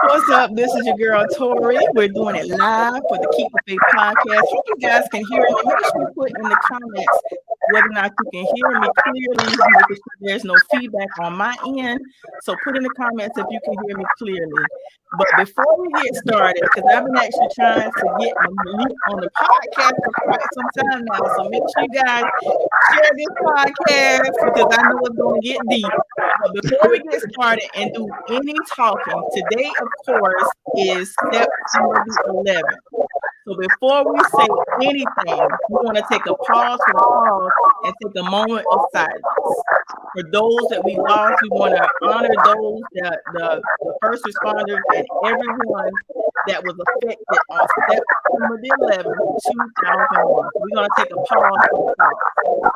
What's up? This is your girl Tori. We're doing it live for the Keep the Faith podcast. Hope you guys can hear me. Make sure you put in the comments whether or not you can hear me clearly. Making sure there's no feedback on my end. So put in the comments if you can hear me clearly. But before we get started, because I've been actually trying to get Malik on the podcast for quite some time now. So make sure you guys share this podcast because I know it's going to get deep. But before we get started and do any talking, today, of course, is September the 11th. So before we say anything, we want to take a pause for the cause and take a moment of silence. For those that we lost, we want to honor those that the first responders and everyone that was affected on September the 11th, 2001. So we're going to take a pause for the cause.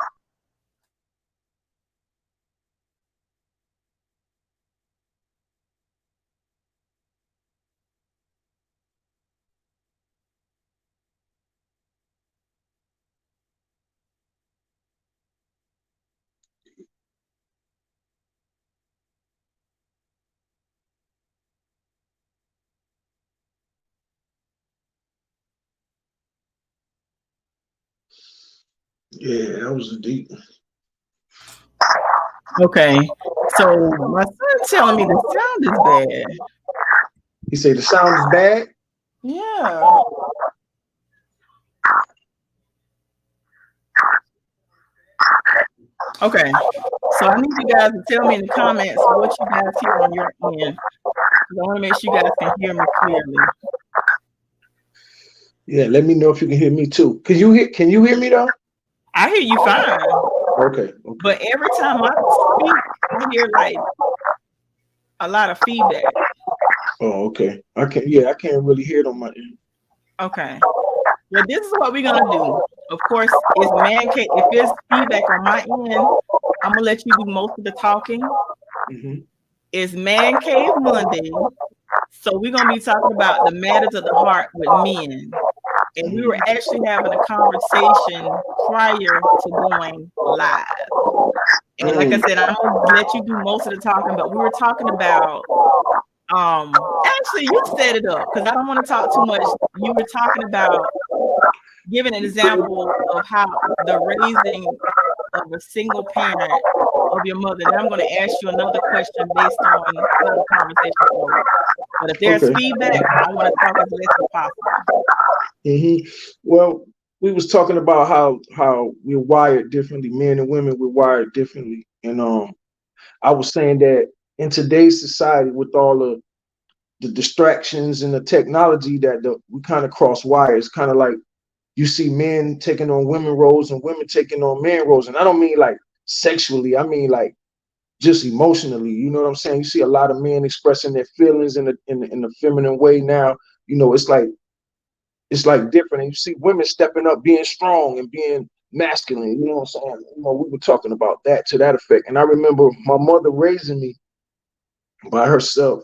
Yeah, that was a deep. Okay, so my son's telling me the sound is bad. He said the sound is bad. Yeah. Okay, so I need you guys to tell me in the comments what you guys hear on your end. I want to make sure you guys can hear me clearly. Yeah, let me know if you can hear me too. Can you hear me though? I hear you fine. Okay. But every time I speak, I hear like a lot of feedback. Oh, okay. I can't really hear it on my end. Okay. Well, this is what we're gonna do. Of course, it's ManCave. If there's feedback on my end, I'm gonna let you do most of the talking. Mm-hmm. It's ManCave Monday, so we're gonna be talking about the matters of the heart with men. And we were actually having a conversation prior to going live. And like I said, I'm gonna let you do most of the talking, but we were talking about actually you set it up because I don't want to talk too much. You were talking about giving an example of how the raising of a single parent of your mother. Then I'm going to ask you another question based on how the conversation goes. But if there's feedback, I want to talk as less as possible. Mm-hmm. Well, we was talking about how we're wired differently. Men and women, we're wired differently. And I was saying that in today's society, with all the distractions and the technology, that we kind of cross wires, kind of like you see men taking on women roles and women taking on man roles. And I don't mean like sexually, I mean like just emotionally. You know what I'm saying? You see a lot of men expressing their feelings in the feminine way now. You know, it's like different. And you see women stepping up, being strong and being masculine. You know what I'm saying? You know, we were talking about that to that effect. And I remember my mother raising me by herself,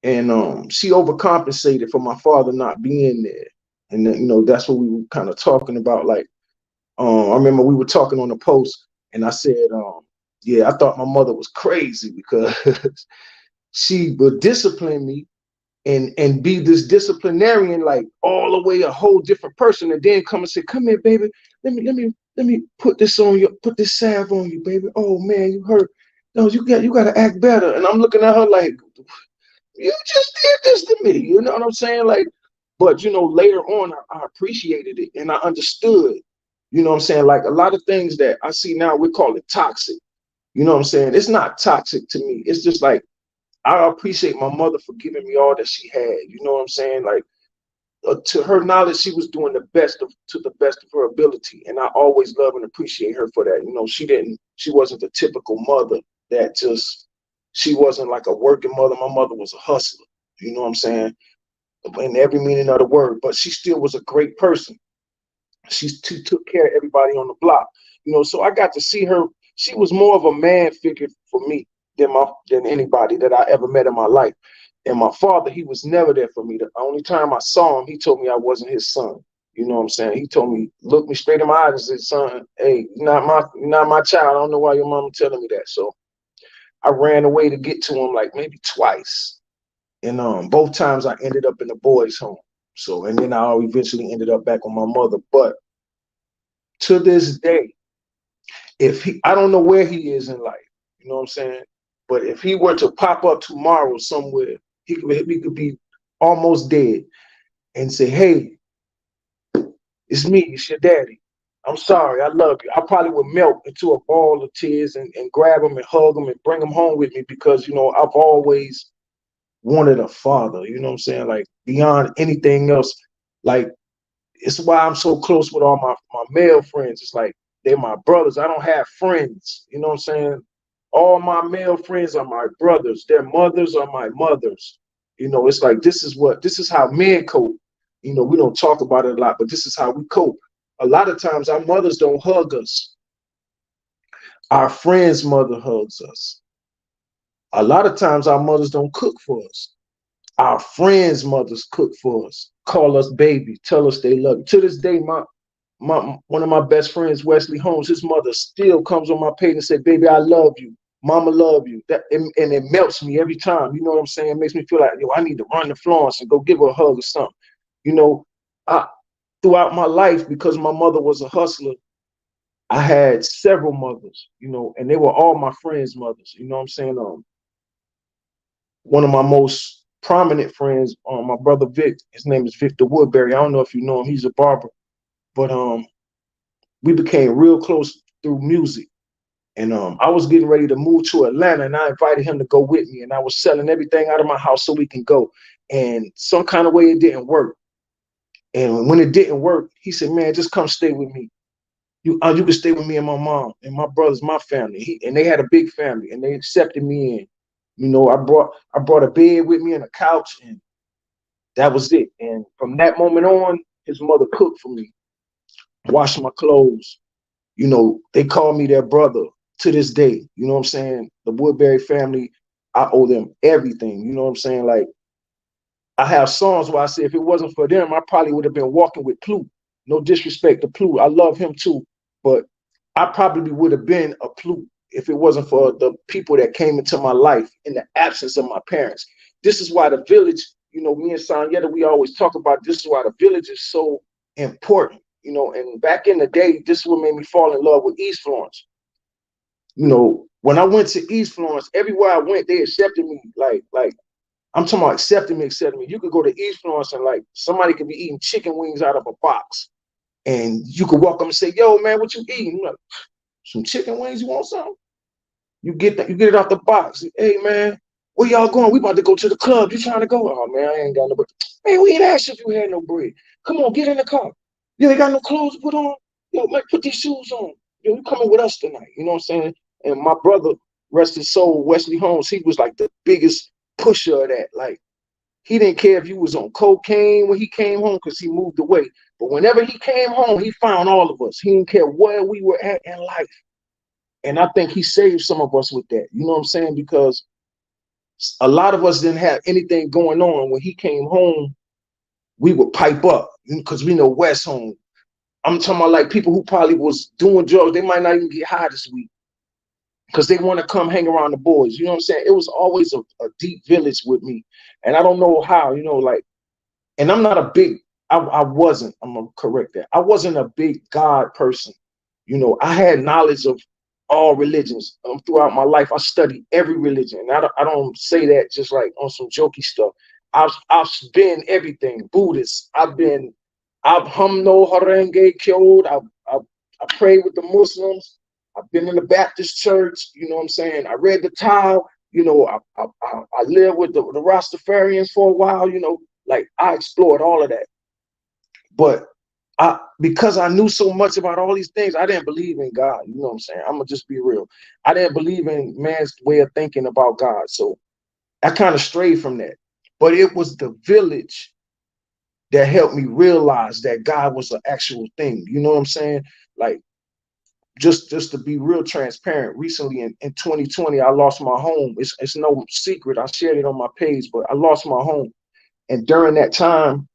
and she overcompensated for my father not being there. And then, you know, that's what we were kind of talking about. Like, I remember we were talking on the post, and I said, yeah, I thought my mother was crazy because she would discipline me and be this disciplinarian, like all the way a whole different person, and then come and say, "Come here, baby. Let me put this on you. Put this salve on you, baby. Oh man, you hurt. No, you got to act better." And I'm looking at her like, "You just did this to me." You know what I'm saying? Like, but you know, later on, I appreciated it and I understood. You know what I'm saying? Like a lot of things that I see now, we call it toxic. You know what I'm saying? It's not toxic to me. It's just like, I appreciate my mother for giving me all that she had. You know what I'm saying? Like, to her knowledge, she was doing to the best of her ability, and I always love and appreciate her for that. You know, she wasn't the typical mother that she wasn't like a working mother. My mother was a hustler. You know what I'm saying? In every meaning of the word, but she still was a great person. She took care of everybody on the block. You know, so I got to see her. She was more of a man figure for me than anybody that I ever met in my life. And my father, he was never there for me. The only time I saw him, he told me I wasn't his son. You know what I'm saying? He told me, look me straight in my eyes and said, "Son, hey, you're not my child. I don't know why your mama telling me that." So I ran away to get to him like maybe twice. And both times I ended up in the boys' home. So, and then I eventually ended up back with my mother. But to this day, if he, I don't know where he is in life, you know what I'm saying? But if he were to pop up tomorrow somewhere, he could be almost dead and say, "Hey, it's me, it's your daddy. I'm sorry, I love you." I probably would melt into a ball of tears and grab him and hug him and bring him home with me because, you know, I've always wanted a father, you know what I'm saying? Like beyond anything else. Like it's why I'm so close with all my male friends. It's like they're my brothers. I don't have friends, you know what I'm saying? All my male friends are my brothers. Their mothers are my mothers. You know, it's like this is how men cope. You know, we don't talk about it a lot, but this is how we cope. A lot of times our mothers don't hug us. Our friends' mother hugs us. A lot of times our mothers don't cook for us. Our friends' mothers cook for us, call us baby, tell us they love you. To this day, my one of my best friends, Wesley Holmes, his mother still comes on my page and say, "Baby, I love you. Mama love you." And it melts me every time. You know what I'm saying? It makes me feel like, yo, I need to run to Florence and go give her a hug or something. You know, I throughout my life, because my mother was a hustler, I had several mothers, you know, and they were all my friends' mothers. You know what I'm saying? One of my most prominent friends, my brother Vic, his name is Victor Woodbury. I don't know if you know him, he's a barber. But we became real close through music. And I was getting ready to move to Atlanta, and I invited him to go with me. And I was selling everything out of my house so we can go. And some kind of way it didn't work. And when it didn't work, he said, "Man, just come stay with me. You can stay with me and my mom and my brothers, my family." And they had a big family, and they accepted me in. You know, I brought a bed with me and a couch, and that was it. And from that moment on, his mother cooked for me, washed my clothes. You know, they call me their brother to this day. You know what I'm saying? The Woodbury family, I owe them everything. You know what I'm saying? Like, I have songs where I say if it wasn't for them, I probably would have been walking with Plu. No disrespect to Plu. I love him too. But I probably would have been a Plu if it wasn't for the people that came into my life in the absence of my parents. This is why the village, you know, me and Sanyetta, we always talk about this is why the village is so important. You know, and back in the day, this is what made me fall in love with East Florence. You know, when I went to East Florence, everywhere I went, they accepted me. Like I'm talking about accepting me. You could go to East Florence and like somebody could be eating chicken wings out of a box, and you could walk up and say, "Yo, man, what you eating?" Like, "Some chicken wings. You want some?" You get that. You get it out the box. "Hey, man, where y'all going? We about to go to the club. You trying to go?" "Oh man, I ain't got no bread." "Man, we ain't asked if you had no bread. Come on, get in the car. You ain't got no clothes to put on? Yo, man, put these shoes on. Yo, you coming with us tonight?" You know what I'm saying? And my brother, rest his soul, Wesley Holmes, he was like the biggest pusher of that. Like, he didn't care if you was on cocaine when he came home because he moved away. But whenever he came home, he found all of us. He didn't care where we were at in life. And I think he saved some of us with that. You know what I'm saying? Because a lot of us didn't have anything going on. When he came home, we would pipe up because we know West home. I'm talking about like people who probably was doing drugs. They might not even get high this week because they want to come hang around the boys. You know what I'm saying? It was always a deep village with me. And I don't know how, you know, like, and I'm not a big, I wasn't, I'm going to correct that. I wasn't a big God person. You know, I had knowledge of all religions throughout my life. I studied every religion. And I don't say that just like on some jokey stuff. I've been everything. Buddhist. I've humno harenge killed. I prayed with the Muslims. I've been in the Baptist church. You know what I'm saying? I read the Tao. You know, I lived with the Rastafarians for a while. You know, like I explored all of that. But because I knew so much about all these things, I didn't believe in God. You know what I'm saying? I'm gonna just be real. I didn't believe in man's way of thinking about God. So I kind of strayed from that. But it was the village that helped me realize that God was an actual thing. You know what I'm saying? Like, just to be real transparent, recently in 2020, I lost my home. It's no secret. I shared it on my page, but I lost my home. And during that time,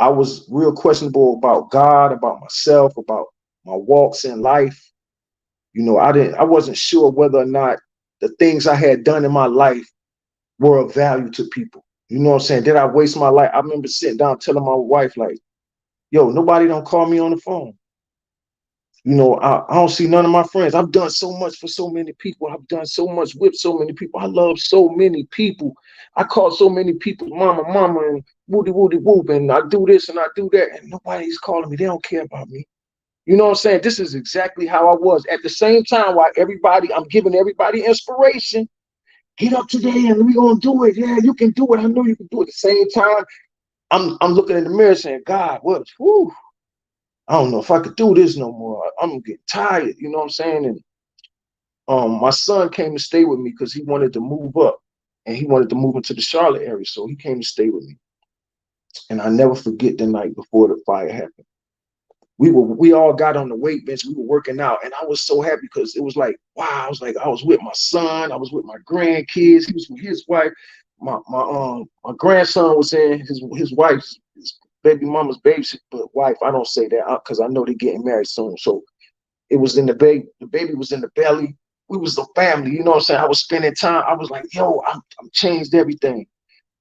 I was real questionable about God, about myself, about my walks in life. You know, I wasn't sure whether or not the things I had done in my life were of value to people. You know what I'm saying? Did I waste my life? I remember sitting down telling my wife, like, yo, nobody don't call me on the phone. You know, I don't see none of my friends. I've done so much for so many people. I've done so much with so many people. I love so many people. I call so many people mama, mama, and woody, woody, whoop, and I do this and I do that, and nobody's calling me. They don't care about me. You know what I'm saying? This is exactly how I was. At the same time, while I'm giving everybody inspiration. Get up today and we're gonna do it. Yeah, you can do it. I know you can do it. At the same time, I'm looking in the mirror saying, God, what? Whew, I don't know if I could do this no more. I'm getting tired. You know what I'm saying? And my son came to stay with me because he wanted to move up and he wanted to move into the Charlotte area. So he came to stay with me. And I never forget the night before the fire happened. We all got on the weight bench. We were working out, and I was so happy because it was like, wow, I was with my son, I was with my grandkids, he was with his wife. My grandson was in his wife's his baby mama's baby wife. I don't say that because I know they're getting married soon. So it was in the baby was in the belly. We was the family, you know what I'm saying? I was spending time. I was like, yo, I'm changed everything.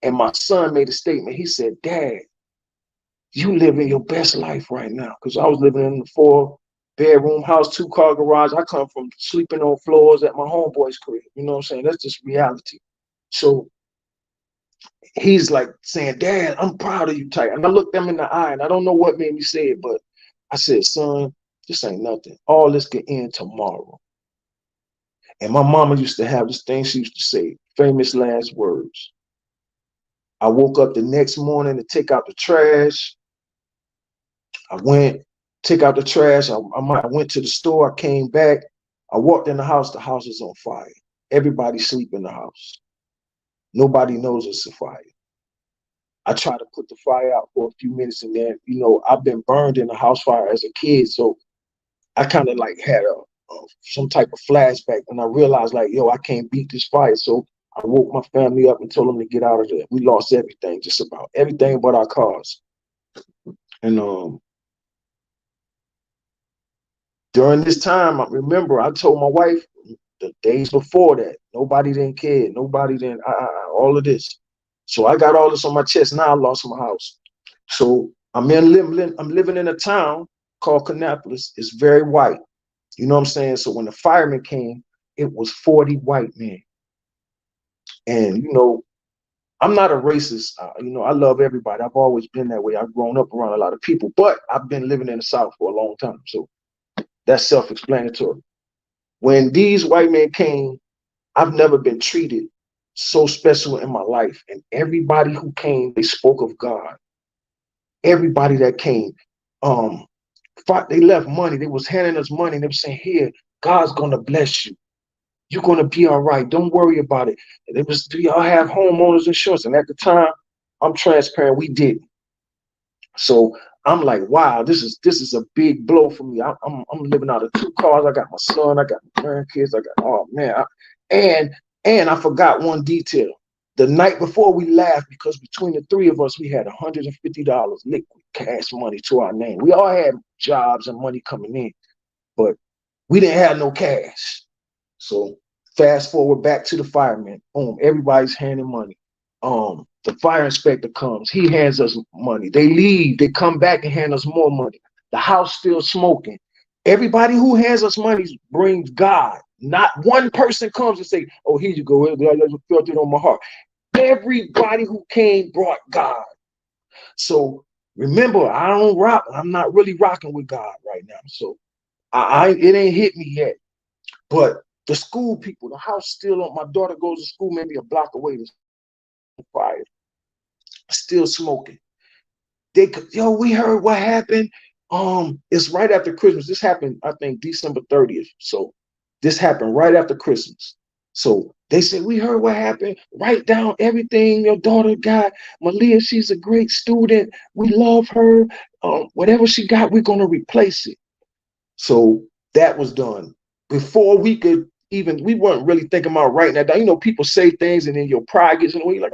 And my son made a statement. He said, Dad, you living your best life right now. Because I was living in a 4-bedroom house, 2-car garage. I come from sleeping on floors at my homeboy's crib. You know what I'm saying? That's just reality. So he's like saying, Dad, I'm proud of you, type. And I looked them in the eye, and I don't know what made me say it, but I said, son, this ain't nothing. All this can end tomorrow. And my mama used to have this thing she used to say, famous last words. I woke up the next morning to take out the trash. I went, take out the trash. I went to the store. I came back. I walked in the house is on fire. Everybody sleep in the house. Nobody knows it's a fire. I tried to put the fire out for a few minutes, and then, you know, I've been burned in a house fire as a kid. So I kind of like had some type of flashback, and I realized like, yo, I can't beat this fire. So I woke my family up and told them to get out of there. We lost everything, just about everything but our cars. And during this time, I remember I told my wife the days before that, nobody didn't care. Nobody didn't, all of this. So I got all this on my chest. Now I lost my house. So I'm living in a town called Kannapolis. It's very white. You know what I'm saying? So when the firemen came, it was 40 white men. And, you know, I'm not a racist. You know, I love everybody. I've always been that way. I've grown up around a lot of people, but I've been living in the South for a long time. So that's self-explanatory. When these white men came, I've never been treated so special in my life. And everybody who came, they spoke of God. Everybody that came, they left money. They was handing us money. They were saying, here, God's going to bless you. You're going to be all right. Don't worry about it. It was, do y'all have homeowners insurance? And at the time, I'm transparent, we didn't. So I'm like, wow, this is a big blow for me. I'm living out of 2 cars. I got my son, I got my grandkids, oh man. And I forgot one detail. The night before we laughed because between the 3 of us, we had $150 liquid cash money to our name. We all had jobs and money coming in, but we didn't have no cash. So fast forward back to the firemen. Boom, everybody's handing money. The fire inspector comes, he hands us money. They leave, they come back and hand us more money. The house still smoking. Everybody who hands us money brings God. Not one person comes and say, oh, here you go. I felt it on my heart. Everybody who came brought God. So remember, I'm not really rocking with God right now. So it ain't hit me yet. But the school people, the house still on. My daughter goes to school maybe a block away. There's fire, still smoking. We heard what happened. It's right after Christmas. This happened, I think, December 30th. So this happened right after Christmas. So they said, we heard what happened. Write down everything your daughter got. Malia, she's a great student. We love her. Whatever she got, we're gonna replace it. So that was done. Before we could even, we weren't really thinking about writing that down. You know, people say things and then your pride gets in the way. You're like,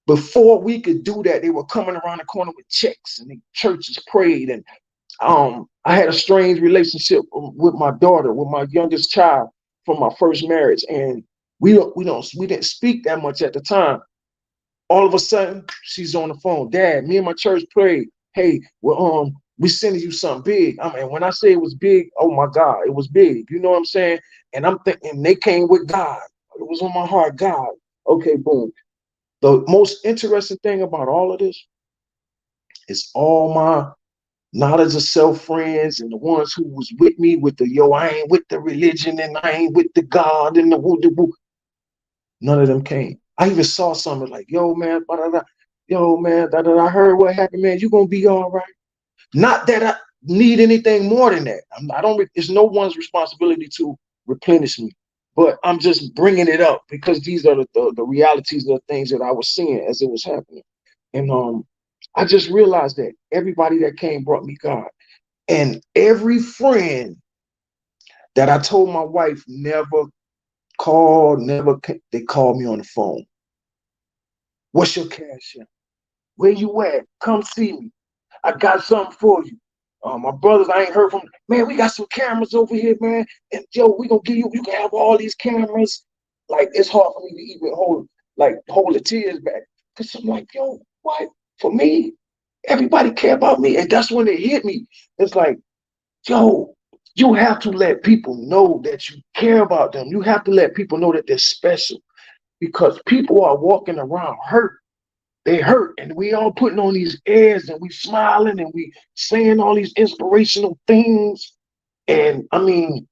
Before we could do that, they were coming around the corner with checks and the churches prayed. And I had a strange relationship with my daughter, with my youngest child. from my first marriage, and we didn't speak that much at the time. All of a sudden, she's on the phone. Dad, me and my church prayed. Hey, well, we sending you something big. I mean, when I say it was big, oh my God, it was big. You know what I'm saying? And I'm thinking they came with God. It was on my heart, God. Okay, boom. The most interesting thing about all of this is all my knowledge of self friends and the ones who was with me with the I ain't with the religion and I ain't with the God and the woo the woo. None of them came. I even saw something like, yo, man, yo, man, I heard what happened, man. You gonna be all right. Not that I need anything more than that. I don't. It's no one's responsibility to replenish me, but I'm just bringing it up because these are the realities of the things that I was seeing as it was happening, and I just realized that everybody that came brought me God, and every friend that I told my wife never called, they called me on the phone. What's your cash app? Where you at? Come see me. I got something for you. My brothers, I ain't heard from, man, we got some cameras over here, man. And yo, we gonna give you can have all these cameras. Like, it's hard for me to even hold the tears back. Cause I'm like, yo, what? For me, everybody care about me. And that's when it hit me. It's like, yo, you have to let people know that you care about them. You have to let people know that they're special, because people are walking around hurt. They hurt, and we all putting on these airs, and we smiling, and we saying all these inspirational things. And I mean,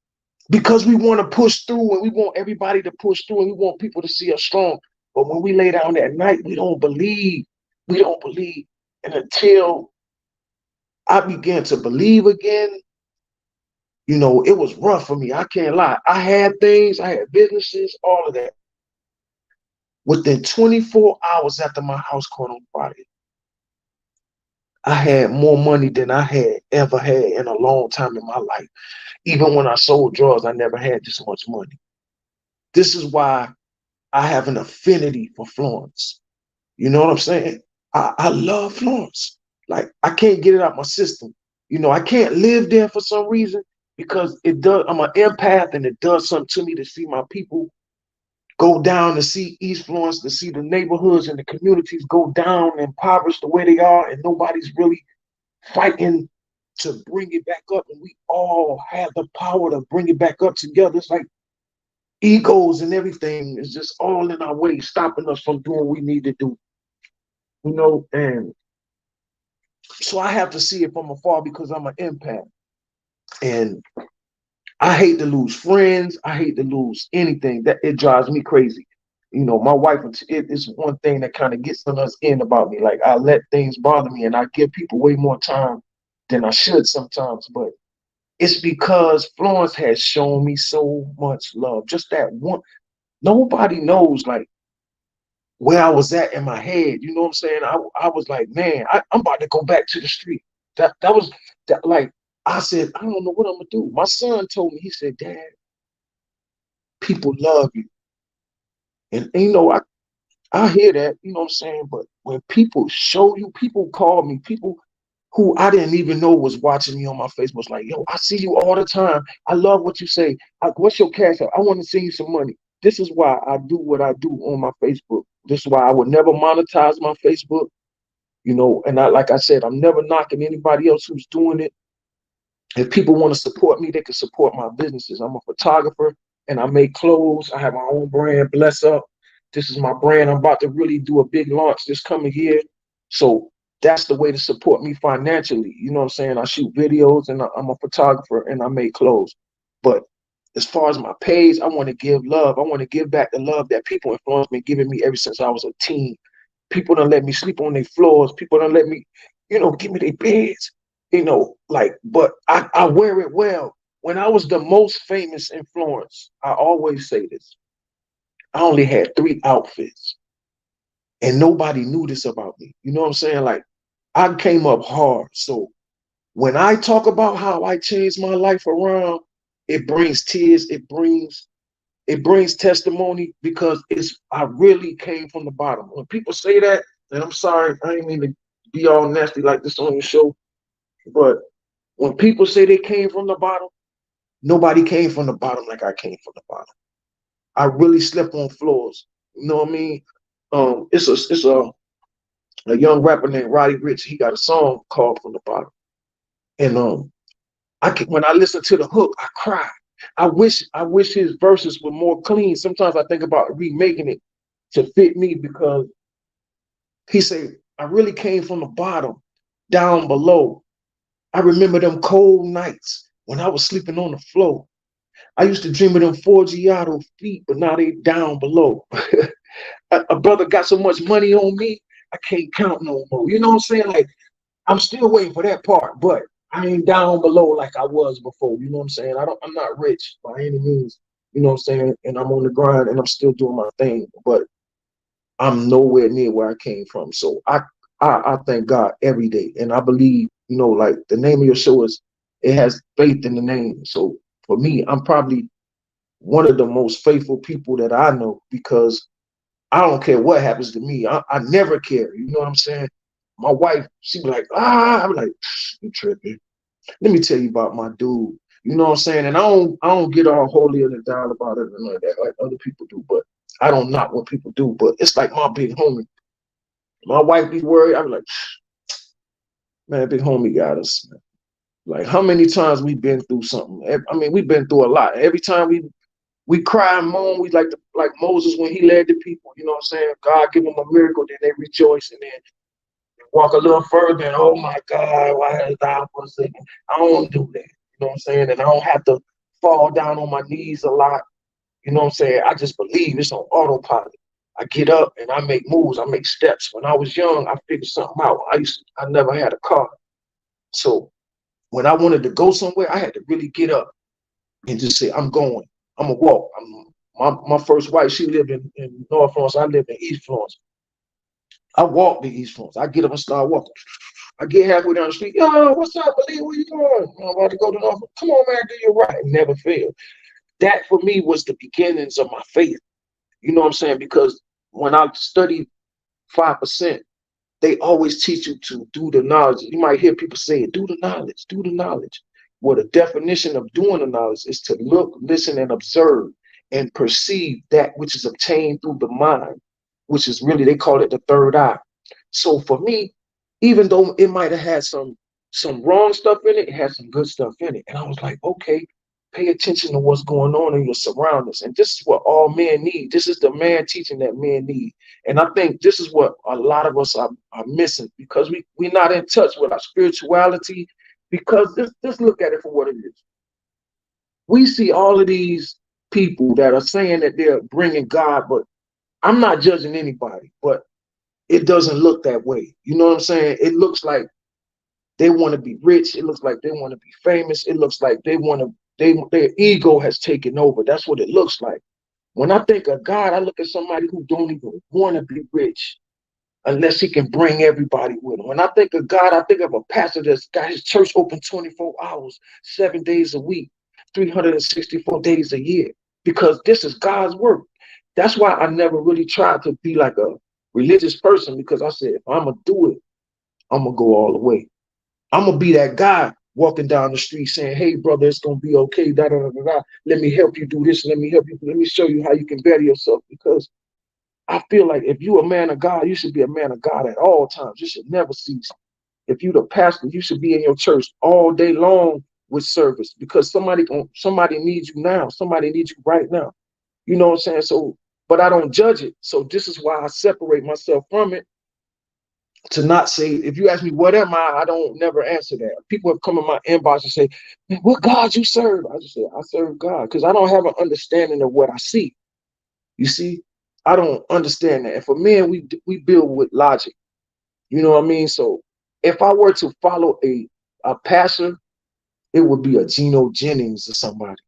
because we want to push through, and we want everybody to push through, and we want people to see us strong. But when we lay down at night, we don't believe. We don't believe. And until I began to believe again, it was rough for me. I can't lie. I had things, I had businesses, all of that. Within 24 hours after my house caught on fire, I had more money than I had ever had in a long time in my life. Even when I sold drugs, I never had this much money. This is why I have an affinity for Florence. You know what I'm saying? I love Florence. Like, I can't get it out my system. I can't live there for some reason, because it does. I'm an empath, and it does something to me to see my people go down, to see East Florence, to see the neighborhoods and the communities go down and impoverished the way they are, and nobody's really fighting to bring it back up. And we all have the power to bring it back up together. It's like egos and everything is just all in our way, stopping us from doing what we need to do. And so I have to see it from afar because I'm an empath. And I hate to lose friends. I hate to lose anything. That it drives me crazy. My wife, it is one thing that kind of gets on us in about me. Like, I let things bother me, and I give people way more time than I should sometimes. But it's because Florence has shown me so much love. Just that one. Nobody knows, like, where I was at in my head. You know what I'm saying? I was like, man, I'm about to go back to the street. That was that. Like, I said, I don't know what I'm gonna do. My son told me, he said, Dad, people love you. And I hear that, you know what I'm saying? But when people show you, people call me, people who I didn't even know was watching me on my Facebook, was like, yo, I see you all the time. I love what you say. What's your cash app? I want to send you some money. This is why I do what I do on my Facebook. This is why I would never monetize my Facebook. And like I said, I'm never knocking anybody else who's doing it. If people want to support me, they can support my businesses. I'm a photographer, and I make clothes. I have my own brand, Bless Up. This is my brand. I'm about to really do a big launch this coming year. So that's the way to support me financially. You know what I'm saying? I shoot videos, and I'm a photographer, and I make clothes. But as far as my page, I want to give love. I want to give back the love that people in Florence been giving me ever since I was a teen. People don't let me sleep on their floors. People don't let me, give me their beds. But I wear it well. When I was the most famous in Florence, I always say this, I only had 3 outfits, and nobody knew this about me. You know what I'm saying? Like, I came up hard. So when I talk about how I changed my life around, it brings tears. It brings testimony, because I really came from the bottom. When people say that, and I'm sorry, I didn't mean to be all nasty like this on your show, but when people say they came from the bottom, Nobody came from the bottom like I came from the bottom. I really slept on floors. You know what I mean? It's a young rapper named Roddy Ricch. He got a song called From the Bottom. And when I listen to the hook, I cry. I wish his verses were more clean. Sometimes I think about remaking it to fit me because he said, I really came from the bottom, down below. I remember them cold nights when I was sleeping on the floor. I used to dream of them Forgiato feet, but now they down below. A brother got so much money on me, I can't count no more. You know what I'm saying? Like, I'm still waiting for that part, but I ain't down below like I was before. You know what I'm saying? I'm not rich by any means. You know what I'm saying? And I'm on the grind and I'm still doing my thing, but I'm nowhere near where I came from. So I thank God every day. And I believe, like the name of your show is, it has faith in the name. So for me, I'm probably one of the most faithful people that I know because I don't care what happens to me. I never care. You know what I'm saying? My wife, she be like, I'm like, you tripping. Let me tell you about my dude. You know what I'm saying? And I don't get all holier than thou about it and like that, like other people do, but I don't knock what people do. But it's like my big homie. My wife be worried. I be like, man, big homie got us. Like, how many times we been through something? I mean, we've been through a lot. Every time we cry and moan, we like Moses when he led the people, you know what I'm saying? God give them a miracle, then they rejoice, and then walk a little further, and oh my God, why has thou forsaken? I don't do that, you know what I'm saying? And I don't have to fall down on my knees a lot, you know what I'm saying? I just believe it's on autopilot. I get up and I make moves, I make steps. When I was young, I figured something out. I never had a car. So when I wanted to go somewhere, I had to really get up and just say, I'm going. I'm gonna walk. My first wife, she lived in North Florence. I lived in East Florence. I walked to East Florence. I get up and start walking. I get halfway down the street. Yo, what's up, Malik? Where you going? I'm about to go to North Florence. Come on, man, do your right. Never failed. That for me was the beginnings of my faith. You know what I'm saying? Because when I studied 5%, they always teach you to do the knowledge. You might hear people say, do the knowledge, do the knowledge. Well, the definition of doing the knowledge is to look, listen, and observe and perceive that which is obtained through the mind, which is really, they call it the third eye. So for me, even though it might have had some wrong stuff in it, it had some good stuff in it. And I was like, okay, pay attention to what's going on in your surroundings. And this is what all men need. This is the man teaching that men need. And I think this is what a lot of us are missing because we're not in touch with our spirituality. Because just look at it for what it is. We see all of these people that are saying that they're bringing God, but I'm not judging anybody, but it doesn't look that way. You know what I'm saying? It looks like they want to be rich. It looks like they want to be famous. It looks like their ego has taken over. That's what it looks like. When I think of God, I look at somebody who don't even want to be rich unless he can bring everybody with him. When I think of God, I think of a pastor that's got his church open 24 hours, 7 days a week, 364 days a year, because this is God's work. That's why I never really tried to be like a religious person, because I said, if I'm going to do it, I'm going to go all the way. I'm going to be that guy walking down the street saying, hey, brother, it's going to be okay. Da, da, da, da, da. Let me help you do this. Let me help you. Let me show you how you can better yourself, because I feel like if you're a man of God, you should be a man of God at all times. You should never cease. If you're the pastor, you should be in your church all day long with service, because somebody needs you now. Somebody needs you right now. You know what I'm saying? So, but I don't judge it. So this is why I separate myself from it, to not say, if you ask me, what am I don't never answer that. People have come in my inbox and say, man, what God you serve? I just say, I serve God, because I don't have an understanding of what I see. You see? I don't understand that. And for men, we build with logic. You know what I mean? So if I were to follow a pastor, it would be a Geno Jennings or somebody.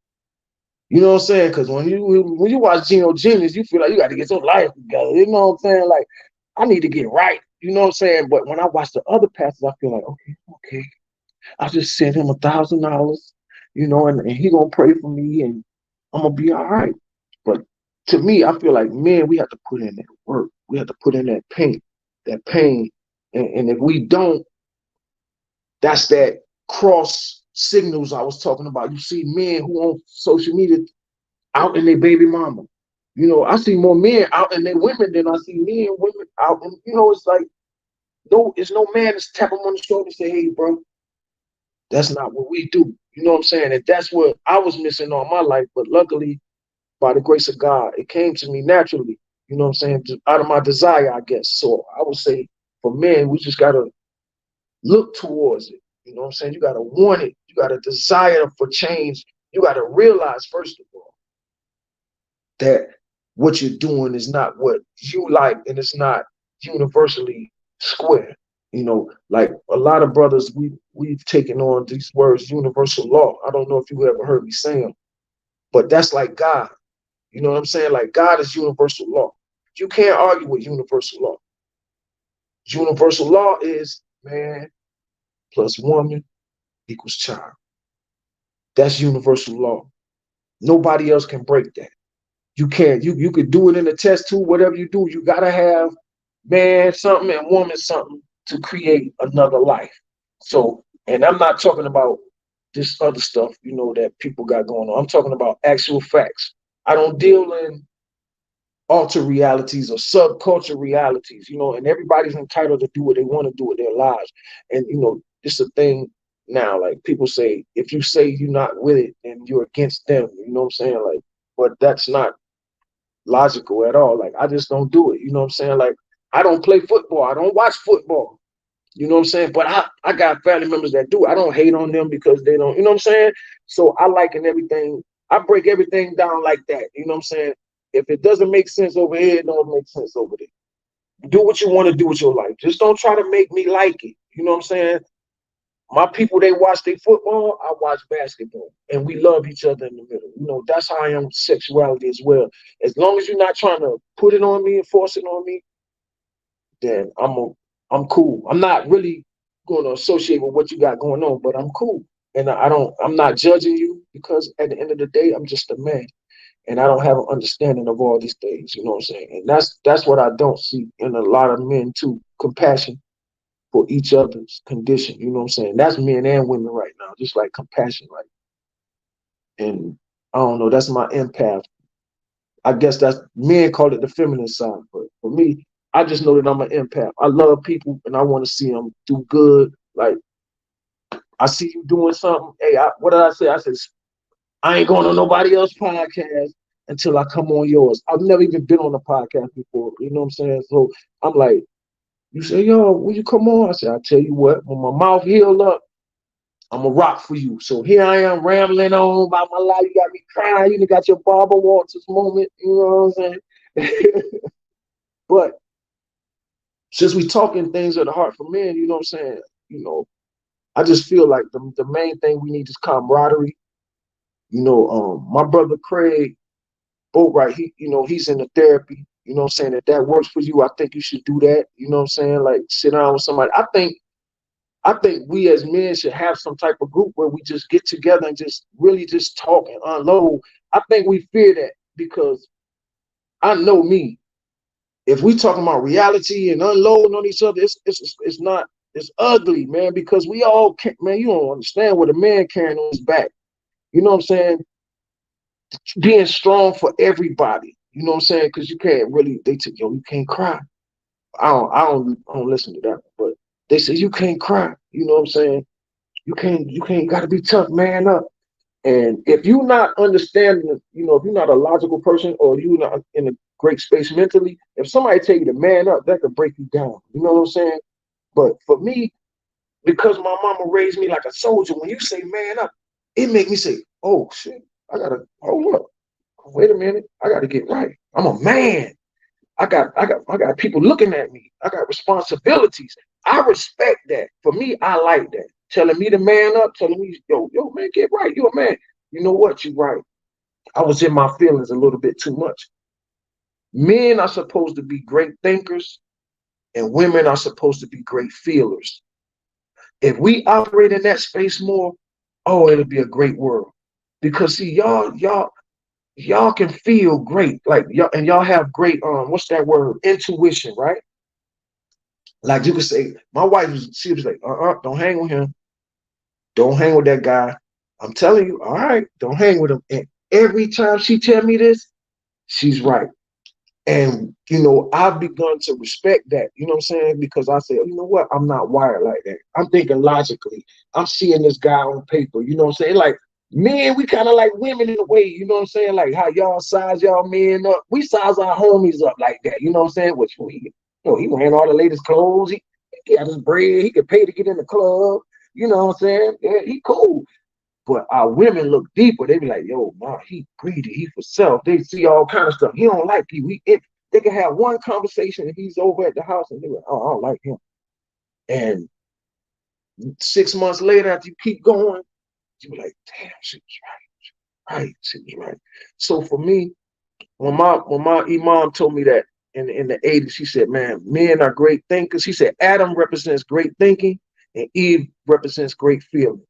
You know what I'm saying? Because when you watch Geno Jennings, you feel like you got to get your life together. You know what I'm saying? Like, I need to get right. You know what I'm saying? But when I watch the other pastors, I feel like, okay, I'll just send him $1,000, you know, and he gonna pray for me, and I'm gonna be all right. But to me, I feel like, man, we have to put in that work. We have to put in that pain. And if we don't, that's that cross signals I was talking about. You see men who on social media out in their baby mama. You know, I see more men out in their women than I see men and women out. And you know, it's like it's no man that's tap them on the shoulder and say, "Hey, bro, that's not what we do." You know what I'm saying? And that's what I was missing all my life. But luckily, by the grace of God, it came to me naturally. You know what I'm saying? Out of my desire, I guess. So I would say for men, we just gotta look towards it. You know what I'm saying? You gotta want it. You gotta desire for change. You gotta realize, first of all, that what you're doing is not what you like and it's not universally square. You know, like a lot of brothers, we've taken on these words, universal law. I don't know if you ever heard me say them, but that's like God. You know what I'm saying? Like God is universal law. You can't argue with universal law. Universal law is man plus woman equals child. That's universal law. Nobody else can break that. You can't. You could do it in a test tube, whatever you do. You gotta have man something and woman something to create another life. So, and I'm not talking about this other stuff, you know, that people got going on. I'm talking about actual facts. I don't deal in alter realities or subculture realities, you know, and everybody's entitled to do what they want to do with their lives. And, you know, it's a thing now, like people say, if you say you're not with it and you're against them, you know what I'm saying? Like, but that's not logical at all. Like, I just don't do it. You know what I'm saying? Like, I don't play football. I don't watch football. You know what I'm saying? But I got family members that do. I don't hate on them because they don't, you know what I'm saying? So I liken everything. I break everything down like that. You know what I'm saying? If it doesn't make sense over here, it don't make sense over there. Do what you want to do with your life. Just don't try to make me like it. You know what I'm saying? My people, they watch their football, I watch basketball. And we love each other in the middle. You know, that's how I am with sexuality as well. As long as you're not trying to put it on me and force it on me, then I'm cool. I'm not really going to associate with what you got going on, but I'm cool. And I'm not judging you because at the end of the day, I'm just a man. And I don't have an understanding of all these things, you know what I'm saying? And that's what I don't see in a lot of men too. Compassion for each other's condition, you know what I'm saying? That's men and women right now, just like compassion, like. And I don't know, that's my empath. I guess that's men call it the feminine side, but for me, I just know that I'm an empath. I love people and I want to see them do good. Like I see you doing something. Hey, what did I say? I said I ain't going on nobody else's podcast until I come on yours. I've never even been on a podcast before. You know what I'm saying? So I'm like, you say, yo, will you come on? I said, I tell you what, when my mouth healed up, I'm a rock for you. So here I am rambling on about my life. You got me crying. You got your Barbara Walters moment. You know what I'm saying? But since we talking things of the heart for men, you know what I'm saying? You know, I just feel like the main thing we need is camaraderie. You know, my brother Craig Boatwright, he's in the therapy. You know what I'm saying? If that works for you, I think you should do that. You know what I'm saying? Like sit down with somebody. I think we as men should have some type of group where we just get together and just really just talk and unload. I think we fear that because I know me. If we talking about reality and unloading on each other, it's not, it's ugly, man, because we all can, man, you don't understand what a man carrying on his back. You know what I'm saying? Being strong for everybody. You know what I'm saying? Because you can't really, they say, yo, you can't cry. I don't listen to that, but they say you can't cry. You know what I'm saying? You gotta be tough, man up. And if you're not understanding, if you're not a logical person or you're not in a great space mentally, if somebody tell you to man up, that could break you down. You know what I'm saying? But for me, because my mama raised me like a soldier, when you say man up, it make me say, oh shit, I gotta hold up. Wait a minute, I gotta get right. I'm a man. I got people looking at me. I got responsibilities. I respect that. For me, I like that. Telling me to man up, telling me, yo, man, get right. You're a man. You know what? You're right. I was in my feelings a little bit too much. Men are supposed to be great thinkers, and women are supposed to be great feelers. If we operate in that space more, oh, it'll be a great world. Because see, y'all can feel great, like y'all, and y'all have great what's that word? Intuition, right? Like you could say, my wife, she was like, don't hang with him. Don't hang with that guy. I'm telling you, all right, don't hang with him. And every time she tell me this, she's right. And, I've begun to respect that, you know what I'm saying? Because I say, you know what? I'm not wired like that. I'm thinking logically. I'm seeing this guy on paper, you know what I'm saying? Like, men, we kind of like women in a way, you know what I'm saying? Like how y'all size y'all men up. We size our homies up like that, you know what I'm saying? Which he wearing all the latest clothes. He got his bread. He could pay to get in the club. You know what I'm saying? Yeah, he cool. But our women look deeper. They be like, yo, man, he greedy. He for self. They see all kind of stuff. He don't like you. They can have one conversation and he's over at the house and they're like, oh, I don't like him. And 6 months later, after you keep going, you be like, damn, she was right. Right, she was right. So for me, when my imam told me that in the 80s, she said, man, men are great thinkers. She said Adam represents great thinking and Eve represents great feeling.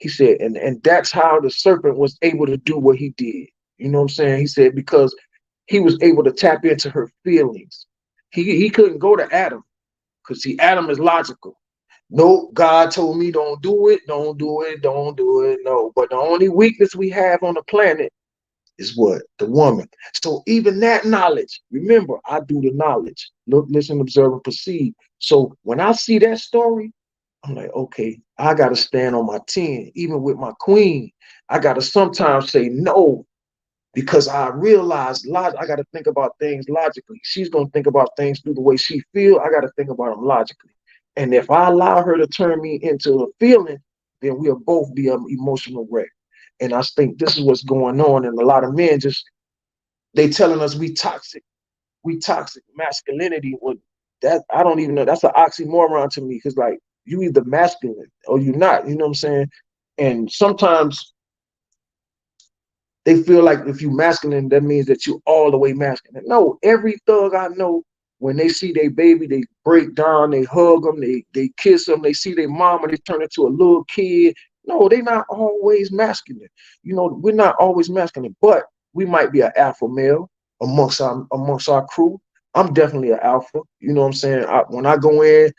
He said, and that's how the serpent was able to do what he did. You know what I'm saying? He said, because he was able to tap into her feelings. He couldn't go to Adam because see, Adam is logical. No, God told me don't do it, don't do it, don't do it. No, but the only weakness we have on the planet is what? The woman. So even that knowledge, remember, I do the knowledge. Look, listen, observe, and perceive. So when I see that story, I'm like, okay, I got to stand on my 10. Even with my queen, I got to sometimes say no because I realize I got to think about things logically. She's going to think about things through the way she feels. I got to think about them logically. And if I allow her to turn me into a feeling, then we'll both be an emotional wreck. And I think this is what's going on. And a lot of men they telling us we toxic masculinity. Well, that I don't even know. That's an oxymoron to me because like you either masculine or you're not. You know what I'm saying? And sometimes they feel like if you masculine, that means that you all the way masculine. No, every thug I know, when they see their baby, they break down, they hug them, they kiss them, they see their mama, they turn into a little kid. No, they're not always masculine. We're not always masculine, but we might be an alpha male amongst our crew. I'm definitely an alpha. You know what I'm saying? When I go in,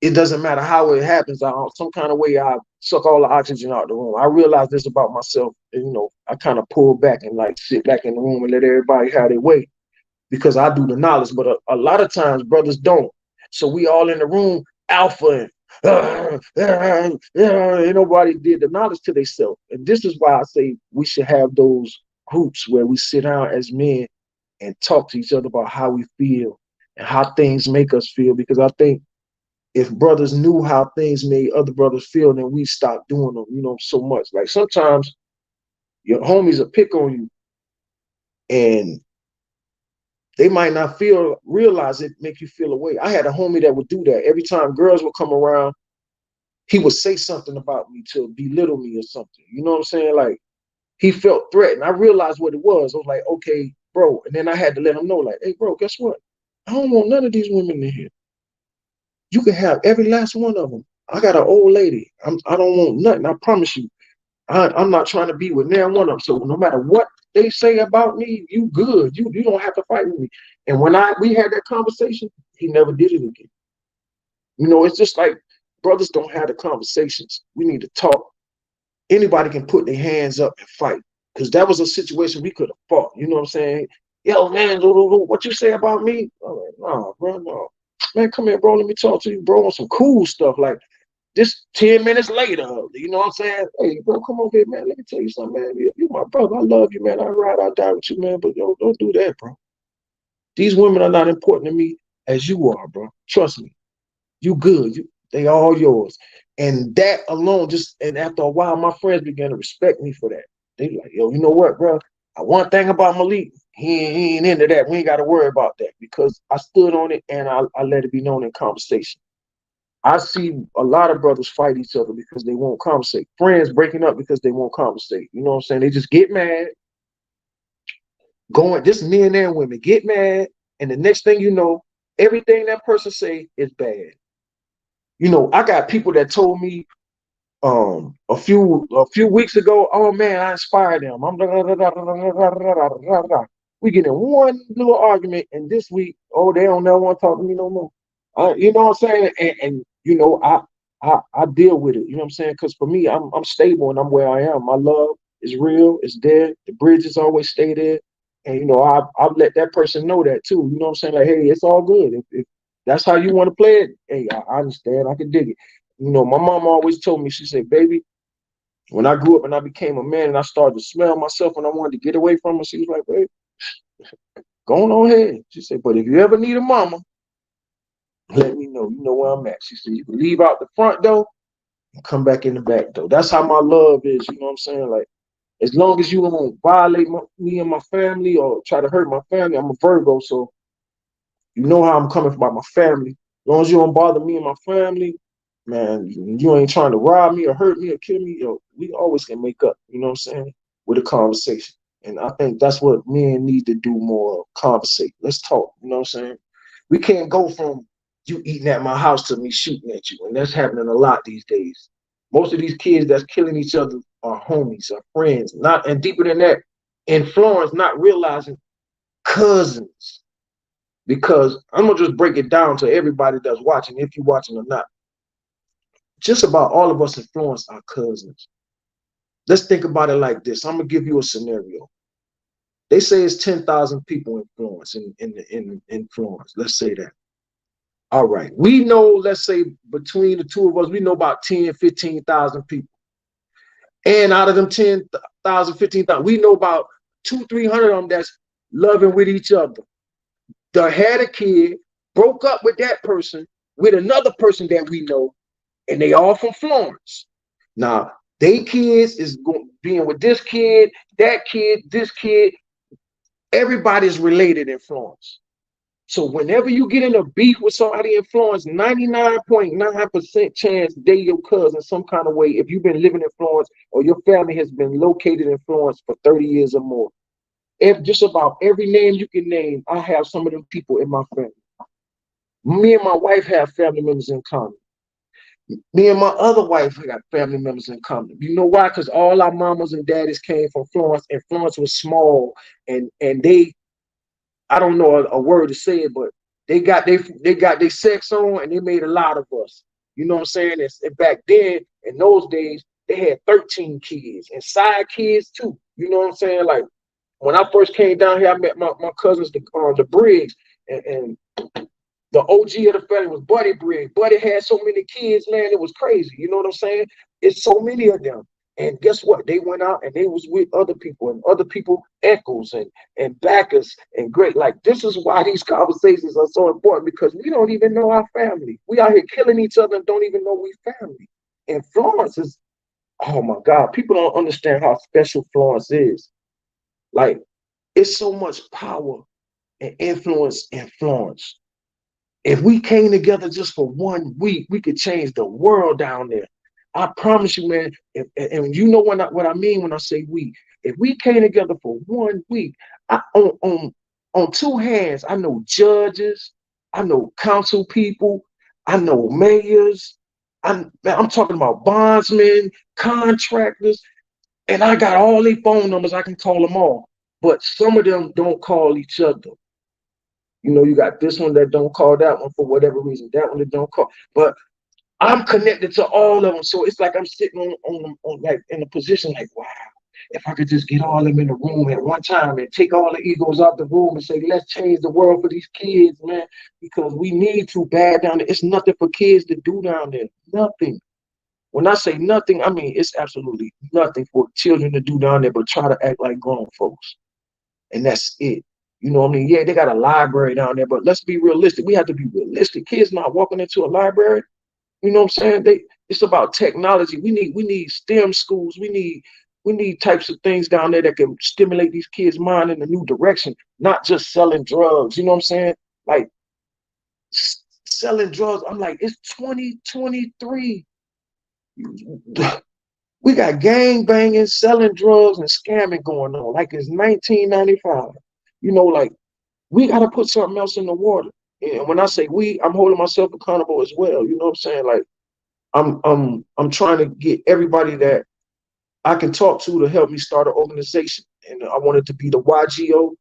it doesn't matter how it happens. Some kind of way I suck all the oxygen out of the room. I realize this about myself. And, I kind of pull back and like sit back in the room and let everybody have their way because I do the knowledge. But a lot of times brothers don't. So we all in the room alpha and ain't nobody did the knowledge to themselves. And this is why I say we should have those groups where we sit down as men and talk to each other about how we feel and how things make us feel. Because I think if brothers knew how things made other brothers feel, then we stop doing them, so much. Like sometimes your homies will pick on you and they might not realize it make you feel away. I had a homie that would do that. Every time girls would come around, he would say something about me to belittle me or something. You know what I'm saying? Like he felt threatened. I realized what it was. I was like, okay, bro. And then I had to let him know, like, hey, bro, guess what? I don't want none of these women in here. You can have every last one of them. I got an old lady. I don't want nothing. I promise you. I'm not trying to be with near one of them. So no matter what they say about me, you good. You don't have to fight with me. And when we had that conversation, he never did it again. It's just like brothers don't have the conversations. We need to talk. Anybody can put their hands up and fight. Because that was a situation we could have fought. You know what I'm saying? Yo, man, what you say about me? I'm like, no, bro, no. Man, come here, bro. Let me talk to you, bro, on some cool stuff. Like this 10 minutes later, you know what I'm saying? Hey, bro, come over here, man. Let me tell you something, man. You my brother. I love you, man. I ride, I die with you, man. But yo, don't do that, bro. These women are not important to me as you are, bro. Trust me. You good. They all yours. And that alone, and after a while, my friends began to respect me for that. They like, yo, you know what, bro? One thing about Malik, he ain't into that. We ain't got to worry about that because I stood on it and I let it be known in conversation. I see a lot of brothers fight each other because they won't conversate. Friends breaking up because they won't conversate. You know what I'm saying? They just get mad. This men and women get mad. And the next thing you know, everything that person say is bad. I got people that told me a few weeks ago, oh man, I inspired them. We get in one little argument, and this week, oh, they don't never want to talk to me no more. You know what I'm saying? And I I deal with it. You know what I'm saying? Because for me, I'm stable and I'm where I am. My love is real. It's there. The bridges always stay there. And I've let that person know that too. You know what I'm saying? Like, hey, it's all good. If that's how you want to play it, hey, I understand. I can dig it. My mom always told me, she said, baby, when I grew up and I became a man and I started to smell myself and I wanted to get away from her, she was like, babe, go on ahead. She said, but if you ever need a mama, let me know. You know where I'm at. She said, you can leave out the front door and come back in the back door. That's how my love is. You know what I'm saying? Like, as long as you don't violate me and my family or try to hurt my family, I'm a Virgo, so you know how I'm coming about my family. As long as you don't bother me and my family, man, you ain't trying to rob me or hurt me or kill me, we always can make up, you know what I'm saying, with a conversation. And I think that's what men need to do more, conversate. Let's talk, you know what I'm saying? We can't go from you eating at my house to me shooting at you. And that's happening a lot these days. Most of these kids that's killing each other are homies, are friends, not, and deeper than that, influence, not realizing cousins. Because I'm gonna just break it down to everybody that's watching, if you're watching or not. Just about all of us influence our cousins. Let's think about it like this. I'm gonna give you a scenario. They say it's 10,000 people influence in influence. Let's say that. All right. We know, let's say between the two of us, we know about 10, 15,000 people. And out of them 10,000, 15,000, we know about 200, 300 of them that's loving with each other. They had a kid, broke up with that person, with another person that we know, and they all from Florence. Now, they kids is being with this kid, that kid, this kid. Everybody's related in Florence. So whenever you get in a beef with somebody in Florence, 99.9% chance they your cousin some kind of way if you've been living in Florence or your family has been located in Florence for 30 years or more. If just about every name you can name, I have some of them people in my family. Me and my wife have family members in common. Me and my other wife got family members in common. You know why? Because all our mamas and daddies came from Florence, and Florence was small, and they, I don't know a word to say it, but they got their sex on, and they made a lot of us. You know what I'm saying? And back then, in those days, they had 13 kids and side kids too. You know what I'm saying? Like when I first came down here, I met my cousins, the Briggs, and the OG of the family was Buddy Briggs. Buddy had so many kids, man, it was crazy. You know what I'm saying? It's so many of them. And guess what? They went out and they was with other people, and other people, uncles and backers and great. Like, this is why these conversations are so important, because we don't even know our family. We out here killing each other and don't even know we family. And Florence is, oh my God, people don't understand how special Florence is. Like, it's so much power and influence in Florence. If we came together just for 1 week, we could change the world down there. I promise you, man. And you know what I mean when I say we. If we came together for 1 week, on two hands, I know judges, I know council people, I know mayors. I'm talking about bondsmen, contractors, and I got all their phone numbers. I can call them all, but some of them don't call each other. You got this one that don't call that one for whatever reason, that one that don't call. But I'm connected to all of them. So it's like I'm sitting on like in a position like, wow, if I could just get all of them in the room at one time and take all the egos out the room and say, let's change the world for these kids, man, because we need to bad down there. It's nothing for kids to do down there. Nothing. When I say nothing, I mean it's absolutely nothing for children to do down there but try to act like grown folks. And that's it. You know what I mean? Yeah, they got a library down there, but let's be realistic. We have to be realistic. Kids not walking into a library. You know what I'm saying? It's about technology. We need STEM schools. We need types of things down there that can stimulate these kids' mind in a new direction, not just selling drugs. You know what I'm saying? Like selling drugs. I'm like, it's 2023. We got gang banging, selling drugs, and scamming going on like it's 1995. Like we got to put something else in the water. And when I say we, I'm holding myself accountable as well. You know what I'm saying? Like I'm trying to get everybody that I can talk to help me start an organization. And I want it to be the YGO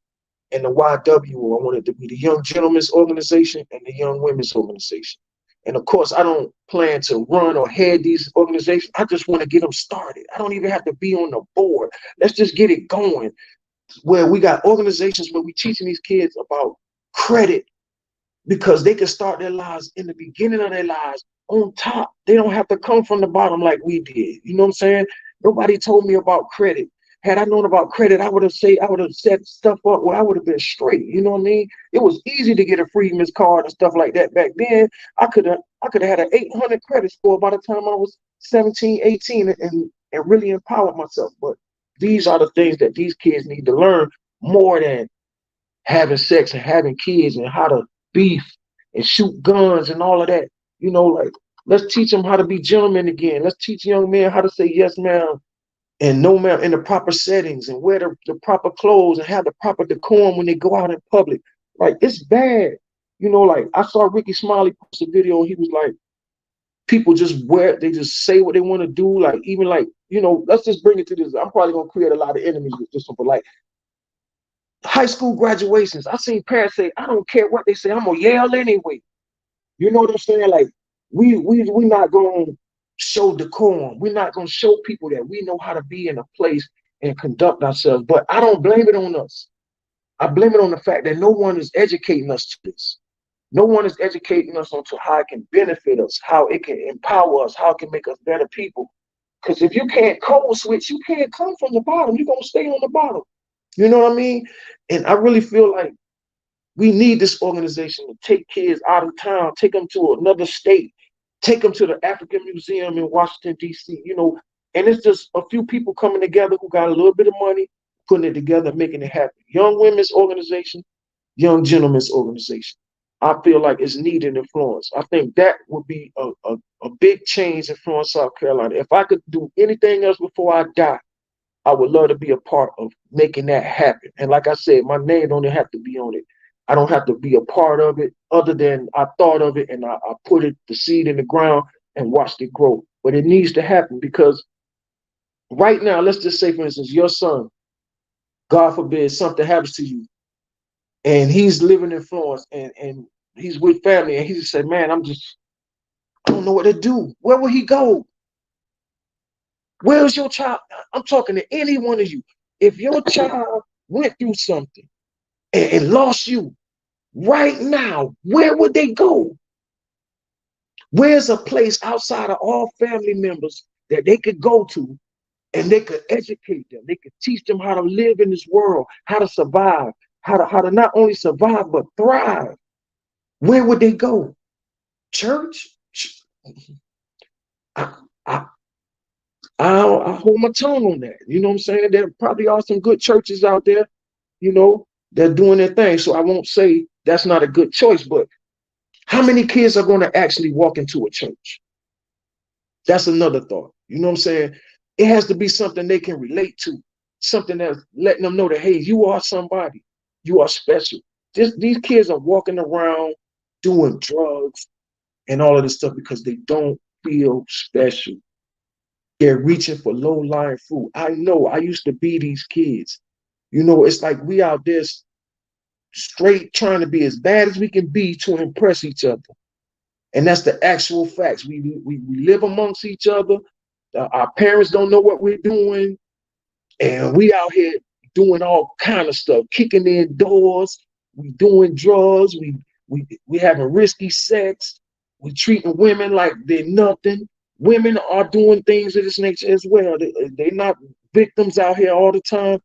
and the YWO. I want it to be the Young Gentlemen's Organization and the Young Women's Organization. And of course, I don't plan to run or head these organizations. I just want to get them started. I don't even have to be on the board. Let's just get it going. Where we got organizations where we teaching these kids about credit, because they can start their lives in the beginning of their lives on top. They don't have to come from the bottom like we did. You know what I'm saying? Nobody told me about credit. Had I known about credit, I would have set stuff up where I would have been straight. You know what I mean? It was easy to get a Freedman's card and stuff like that back then. I could have had an 800 credit score by the time I was 17, 18 and really empowered myself. But these are the things that these kids need to learn more than having sex and having kids and how to beef and shoot guns and all of that. You know, like, let's teach them how to be gentlemen again. Let's teach young men how to say yes, ma'am, and no, ma'am, in the proper settings, and wear the proper clothes and have the proper decorum when they go out in public. Like, it's bad. You know, like, I saw Ricky Smiley post a video and he was like, people they just say what they want to do. Like, even like, you know, let's just bring it to this. I'm probably going to create a lot of enemies with this one, but like, high school graduations, I seen parents say, I don't care what they say, I'm gonna yell anyway. You know what I'm saying? Like, we not gonna show decorum. We're not gonna show people that we know how to be in a place and conduct ourselves. But I don't blame it on us. I blame it on the fact that no one is educating us to this. No one is educating us onto how it can benefit us, how it can empower us, how it can make us better people. Because if you can't code switch, you can't come from the bottom. You're gonna stay on the bottom. You know what I mean? And I really feel like we need this organization to take kids out of town, take them to another state, take them to the African Museum in Washington, D.C., you know, and it's just a few people coming together who got a little bit of money, putting it together, making it happen. Young women's organization, young gentlemen's organization. I feel like it's needed in Florence. I think that would be a big change in Florence, South Carolina. If I could do anything else before I die, I would love to be a part of making that happen. And like I said, my name don't have to be on it. I don't have to be a part of it other than I thought of it and I put the seed in the ground and watched it grow. But it needs to happen because right now, let's just say, for instance, your son, God forbid, something happens to you and he's living in Florence and he's with family and he just said, man, I don't know what to do. Where will he go? Where's your child? I'm talking to any one of you. If your child went through something and lost you right now, where would they go? Where's a place outside of all family members that they could go to and they could educate them? They could teach them how to live in this world, how to survive, how to not only survive, but thrive. Where would they go? Church? I hold my tongue on that. You know what I'm saying? There probably are some good churches out there, you know, they're doing their thing. So I won't say that's not a good choice, but how many kids are going to actually walk into a church? That's another thought. You know what I'm saying? It has to be something they can relate to, something that's letting them know that, hey, you are somebody, you are special. These kids are walking around doing drugs and all of this stuff because they don't feel special. They're reaching for low-lying fruit. I know I used to be these kids. You know, it's like we out there straight trying to be as bad as we can be to impress each other. And that's the actual facts. We live amongst each other. Our parents don't know what we're doing. And we out here doing all kind of stuff, kicking in doors. We doing drugs. We having risky sex. We treating women like they're nothing. Women are doing things of this nature as well. They're not victims out here all the time,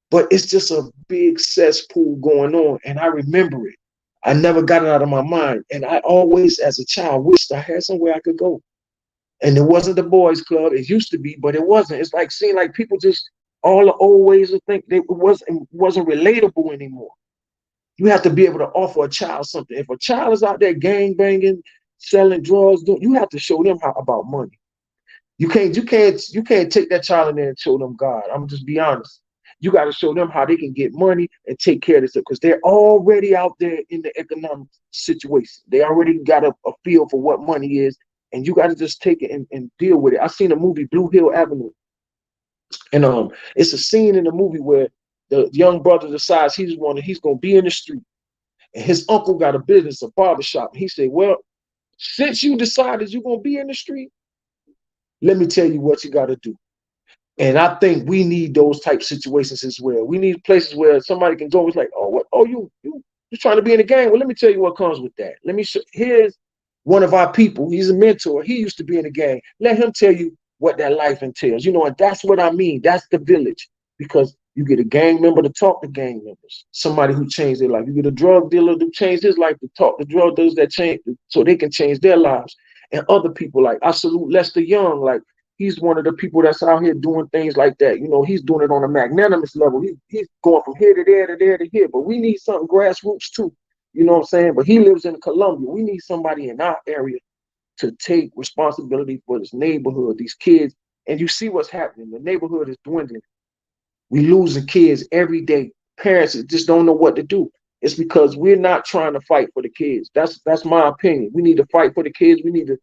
but it's just a big cesspool going on. And I remember it. I never got it out of my mind. And I always, as a child, wished I had somewhere I could go. And it wasn't the boys' club. It used to be, but it wasn't. It's like seeing like people just all the old ways of thinking. It wasn't relatable anymore. You have to be able to offer a child something. If a child is out there gang banging, selling drugs, you have to show them about money. You can't take that child in there and show them God. I'm just be honest. You got to show them how they can get money and take care of this because they're already out there in the economic situation. They already got a feel for what money is, and you got to just take it and deal with it. I seen a movie, Blue Hill Avenue, and it's a scene in the movie where the young brother decides he's going to be in the street, and his uncle got a business, a barbershop. He said, well, Since you decided you're gonna be in the street, let me tell you what you got to do. And I think we need those type situations as well. We need places where somebody can go. It's like, oh, what? Oh, you trying to be in the game? Well, let me tell you what comes with that. Let me show. Here's one of our people. He's a mentor. He used to be in the game. Let him tell you what that life entails. And that's what I mean. That's the village, because you get a gang member to talk to gang members. Somebody who changed their life. You get a drug dealer to change his life to talk to drug dealers that change so they can change their lives. And other people, like I salute Lester Young, like he's one of the people that's out here doing things like that. He's doing it on a magnanimous level. He's going from here to there to there to here. But we need something grassroots too. You know what I'm saying? But he lives in Columbia. We need somebody in our area to take responsibility for this neighborhood, these kids. And you see what's happening. The neighborhood is dwindling. We losing kids every day. Parents just don't know what to do. It's because we're not trying to fight for the kids. That's my opinion. We need to fight for the kids. We need to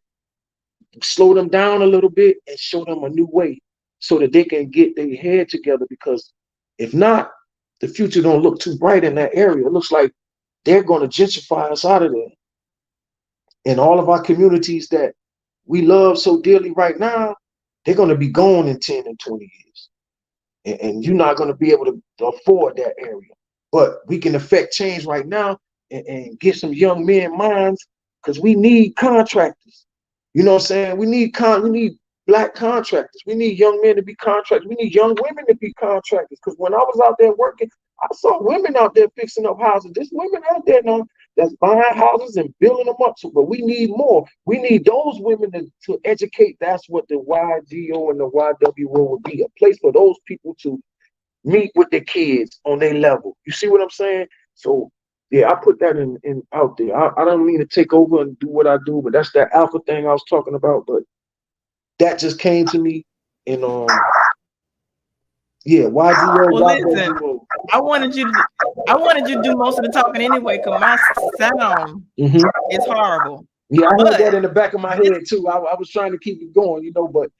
slow them down a little bit and show them a new way so that they can get their head together, because if not, the future don't look too bright in that area. It looks like they're going to gentrify us out of there. And all of our communities that we love so dearly right now, they're going to be gone in 10 and 20 years. And you're not going to be able to afford that area. But we can affect change right now and get some young men minds, because we need contractors. You know what I'm saying? We need black contractors. We need young men to be contractors. We need young women to be contractors. Because when I was out there working, I saw women out there fixing up houses. There's women out there now that's buying houses and building them up. But we need more. We need those women to educate. That's what the YGO and the YWO would be, a place for those people to meet with their kids on their level. You see what I'm saying? So yeah, I put that in out there. I don't mean to take over and do what I do, but that's that alpha thing I was talking about. But that just came to me, and yeah, YGO, Well, listen, YWO. I wanted you to do most of the talking anyway, because my sound is horrible. Yeah, I heard But that in the back of my head too. I was trying to keep it going, but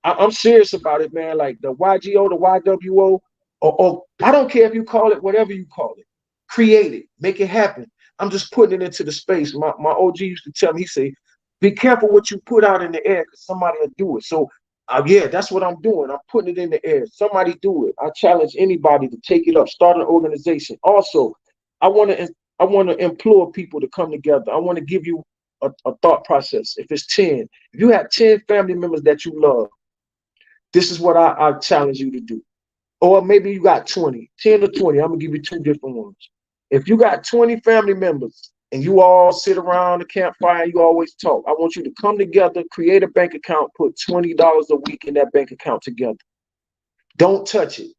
I'm serious about it, man. Like the YGO, the YWO, or I don't care if you call it whatever you call it. Create it, make it happen. I'm just putting it into the space. My OG used to tell me, he say, be careful what you put out in the air, because somebody will do it. So yeah, that's what I'm doing. I'm putting it in the air. Somebody do it. I challenge anybody to take it up, start an organization. Also, I want to implore people to come together. I want to give you a thought process. If it's 10, if you have 10 family members that you love, this is what I challenge you to do. Or maybe you got 20, 10 or 20. I'm going to give you two different ones. If you got 20 family members and you all sit around the campfire and you always talk, I want you to come together, create a bank account, put $20 a week in that bank account together. Don't touch it.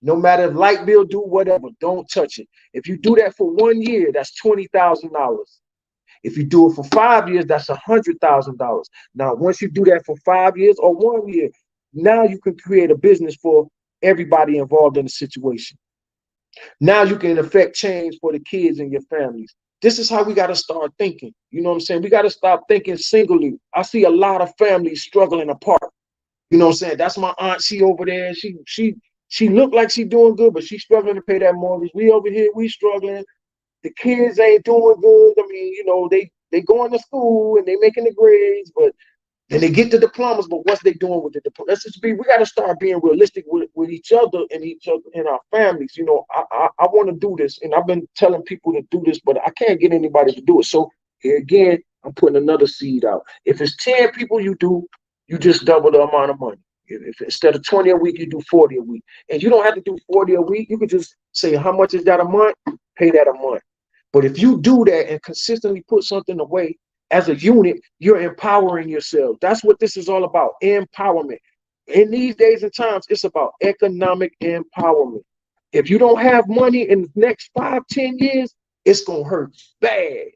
No matter if light bill do whatever, don't touch it. If you do that for 1 year, that's $20,000. If you do it for 5 years, that's $100,000. Now, once you do that for 5 years or 1 year, now you can create a business for everybody involved in the situation. Now you can affect change for the kids and your families. This is how we got to start thinking. You know what I'm saying? We got to stop thinking singly. I see a lot of families struggling apart. You know what I'm saying? That's my aunt. She over there. She looked like she doing good, but she's struggling to pay that mortgage. We over here, we struggling. The kids ain't doing good. I mean, they going to school and they making the grades, but then they get the diplomas, but what's they doing with the diplomas? We got to start being realistic with each other and our families. I want to do this, and I've been telling people to do this, but I can't get anybody to do it. So here again, I'm putting another seed out. If it's 10 people you do, you just double the amount of money. If instead of 20 a week, you do 40 a week. And you don't have to do 40 a week. You could just say, how much is that a month? Pay that a month. But if you do that and consistently put something away, as a unit, you're empowering yourself. That's what this is all about, empowerment. In these days and times, it's about economic empowerment. If you don't have money in the next 5-10 years, it's going to hurt bad.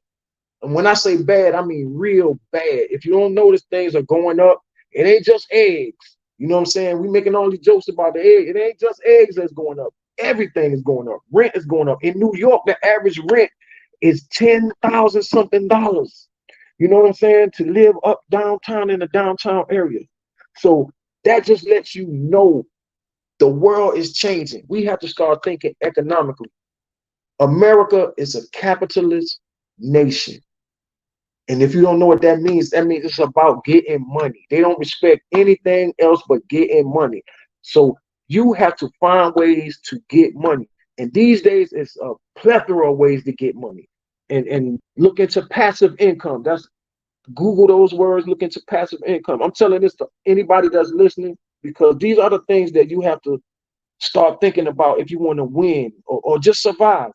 And when I say bad, I mean real bad. If you don't notice things are going up, it ain't just eggs. You know what I'm saying? We making all these jokes about the egg. It ain't just eggs that's going up. Everything is going up. Rent is going up. In New York, the average rent is $10,000 something. You know what I'm saying? To live up downtown in the downtown area. So that just lets you know the world is changing. We have to start thinking economically. America is a capitalist nation. And if you don't know what that means it's about getting money. They don't respect anything else but getting money. So you have to find ways to get money. And these days, it's a plethora of ways to get money. And look into passive income. That's Google those words, look into passive income. I'm telling this to anybody that's listening because these are the things that you have to start thinking about if you want to win or just survive.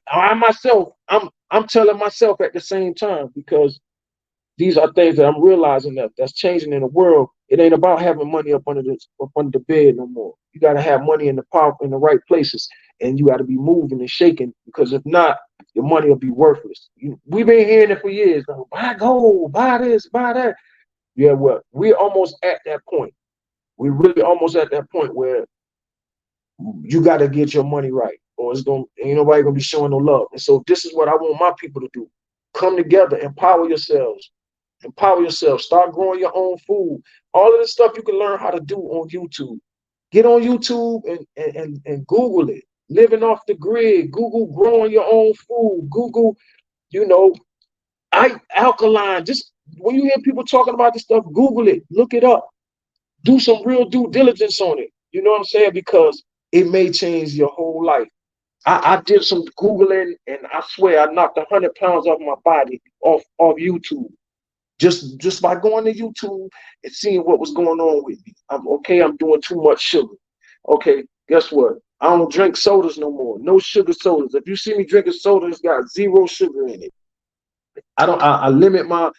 I myself, I'm telling myself at the same time because these are things that I'm realizing that's changing in the world. It ain't about having money up under the bed no more. You got to have money in the right places, and you got to be moving and shaking because if not, your money will be worthless. We've been hearing it for years. Now, buy gold, buy this, buy that. Yeah, well, we're almost at that point. We're really almost at that point where you got to get your money right, or it's gonna ain't nobody gonna be showing no love. And so this is what I want my people to do: come together, empower yourselves. Empower yourself. Start growing your own food. All of this stuff you can learn how to do on YouTube. Get on YouTube and Google it. Living off the grid. Google growing your own food. Google, you know, alkaline. Just when you hear people talking about this stuff, Google it. Look it up. Do some real due diligence on it. You know what I'm saying? Because it may change your whole life. I did some Googling and I swear I knocked 100 pounds off my body off YouTube. Just by going to YouTube and seeing what was going on with me. I'm doing too much sugar. Okay, guess what? I don't drink sodas no more. No sugar sodas. If you see me drinking soda, it's got zero sugar in it. I limit my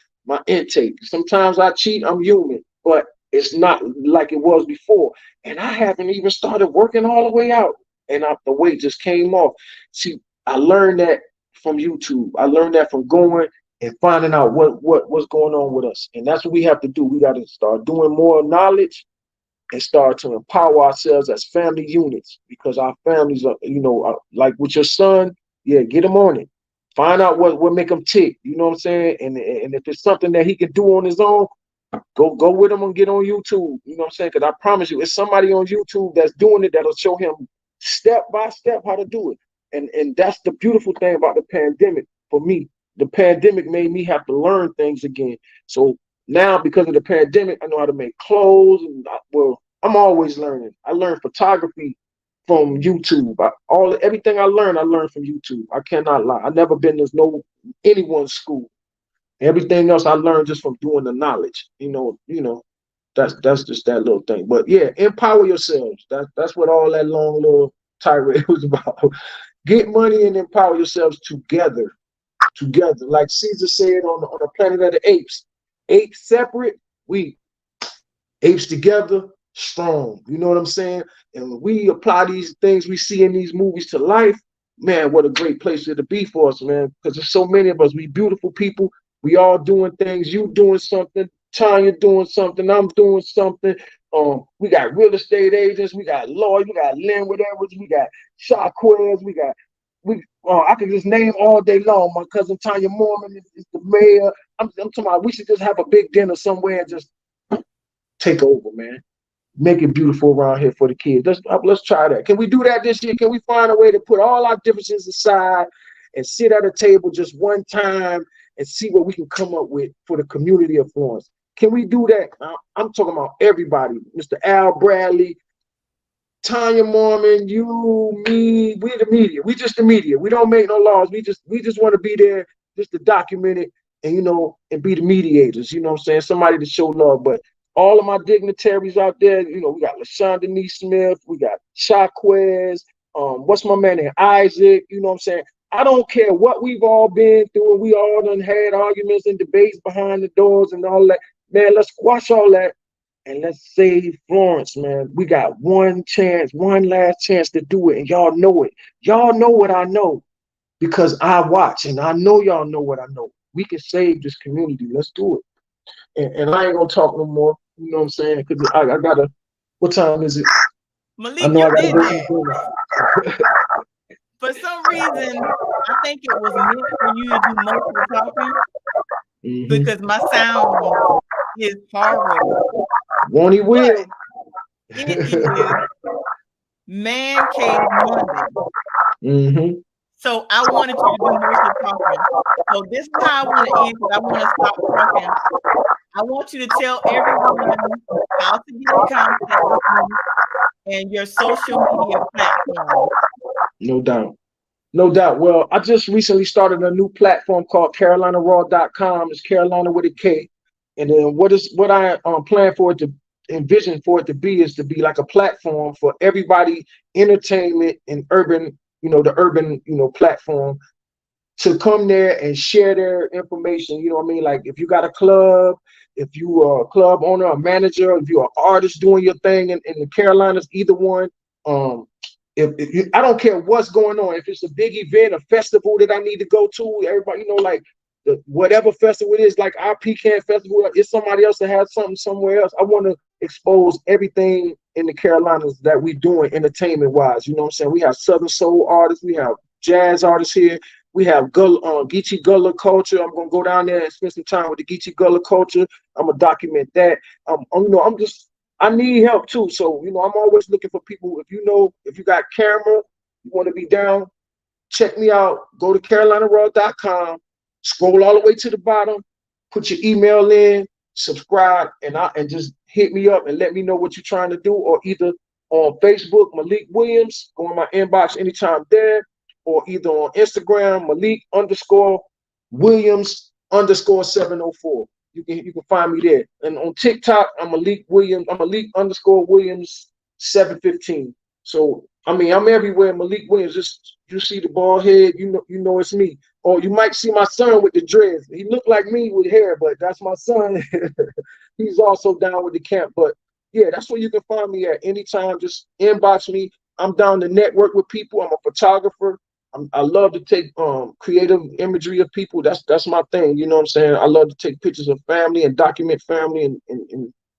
intake. Sometimes I cheat, I'm human, but it's not like it was before. And I haven't even started working all the way out. And the weight just came off. See, I learned that from YouTube. I learned that from going and finding out what's going on with us. And that's what we have to do. We got to start doing more knowledge and start to empower ourselves as family units because our families are, like with your son, yeah, get him on it. Find out what make him tick. You know what I'm saying? And if it's something that he can do on his own, go with him and get on YouTube. You know what I'm saying? Because I promise you, it's somebody on YouTube that's doing it that'll show him step by step how to do it. And that's the beautiful thing about the pandemic for me. The pandemic made me have to learn things again. So now, because of the pandemic, I know how to make clothes. And I'm always learning. I learned photography from YouTube. Everything I learned from YouTube. I cannot lie. I never been to anyone's school. Everything else I learned just from doing the knowledge. That's just that little thing. But yeah, empower yourselves. That's what all that long little tirade was about. Get money and empower yourselves together. Like Caesar said on the Planet of the Apes. Apes separate, we apes together, strong. You know what I'm saying? And when we apply these things we see in these movies to life, man, what a great place to be for us, man. Because there's so many of us. We beautiful people. We all doing things. You doing something. Tanya doing something. I'm doing something. We got real estate agents. We got lawyers. We got landlord Edwards. We got Shaquez. I can just name all day long. My cousin Tanya Mormon is the mayor. I'm talking about we should just have a big dinner somewhere and just take over, man. Make it beautiful around here for the kids. Let's try that. Can we do that this year? Can we find a way to put all our differences aside and sit at a table just one time and see what we can come up with for the community of Florence? Can we do that? I'm talking about everybody. Mr. Al Bradley, Tanya Mormon, you, me, we're the media. We just the media. We don't make no laws. We just want to be there just to document it and be the mediators. You know what I'm saying? Somebody to show love. But all of my dignitaries out there, we got LaShonda Nee Smith, we got Shaquez, what's my man name? Isaac, you know what I'm saying? I don't care what we've all been through, and we all done had arguments and debates behind the doors and all that. Man, let's squash all that and let's save Florence, man. We got one last chance to do it, and y'all know it. Y'all know what I know because I watch, and I know y'all know what I know. We can save this community. Let's do it. And I ain't gonna talk no more. You know what I'm saying? Because I gotta. What time is it? Malik, I know you did that. For some reason, I think it was meant for you to do most of the talking because my sound is horrible. Won't he will? It is ManCave Monday. So I wanted you to do most of the talking. So this is how I want to end because I want to stop talking. I want you to tell everyone how to get in contact with you and your social media platform. No doubt. No doubt. Well, I just recently started a new platform called CarolinaRaw.com. It's Carolina with a K. And then what I plan for it to envision for it to be is to be like a platform for everybody, entertainment and urban, the urban, platform to come there and share their information. You know what I mean? Like if you got a club, if you are a club owner, a manager, if you're an artist doing your thing in the Carolinas, either one. Um, if you, I don't care what's going on. If it's a big event, a festival that I need to go to, everybody, like whatever festival it is, like our Pecan Festival, it's somebody else that has something somewhere else. I want to expose everything in the Carolinas that we doing entertainment wise. You know what I'm saying? We have Southern soul artists, we have jazz artists here. We have Geechee Gullah culture. I'm gonna go down there and spend some time with the Geechee Gullah culture. I'm gonna document that. I need help too. So, I'm always looking for people. If you got camera, you want to be down, check me out. Go to CarolinaRaw.com, scroll all the way to the bottom, put your email in, subscribe, and just hit me up and let me know what you're trying to do. Or either on Facebook, Malik Williams, go in my inbox anytime there, or either on Instagram, Malik_Williams_704. You can find me there. And on TikTok, I'm Malik Malik_Williams715. So I'm everywhere, Malik Williams. Just you see the bald head, you know it's me. Or you might see my son with the dreads. He looked like me with hair, but that's my son. He's also down with the camp. But yeah, that's where you can find me at anytime. Just inbox me. I'm down to network with people. I'm a photographer. I love to take creative imagery of people. That's my thing. You know what I'm saying? I love to take pictures of family and document family, and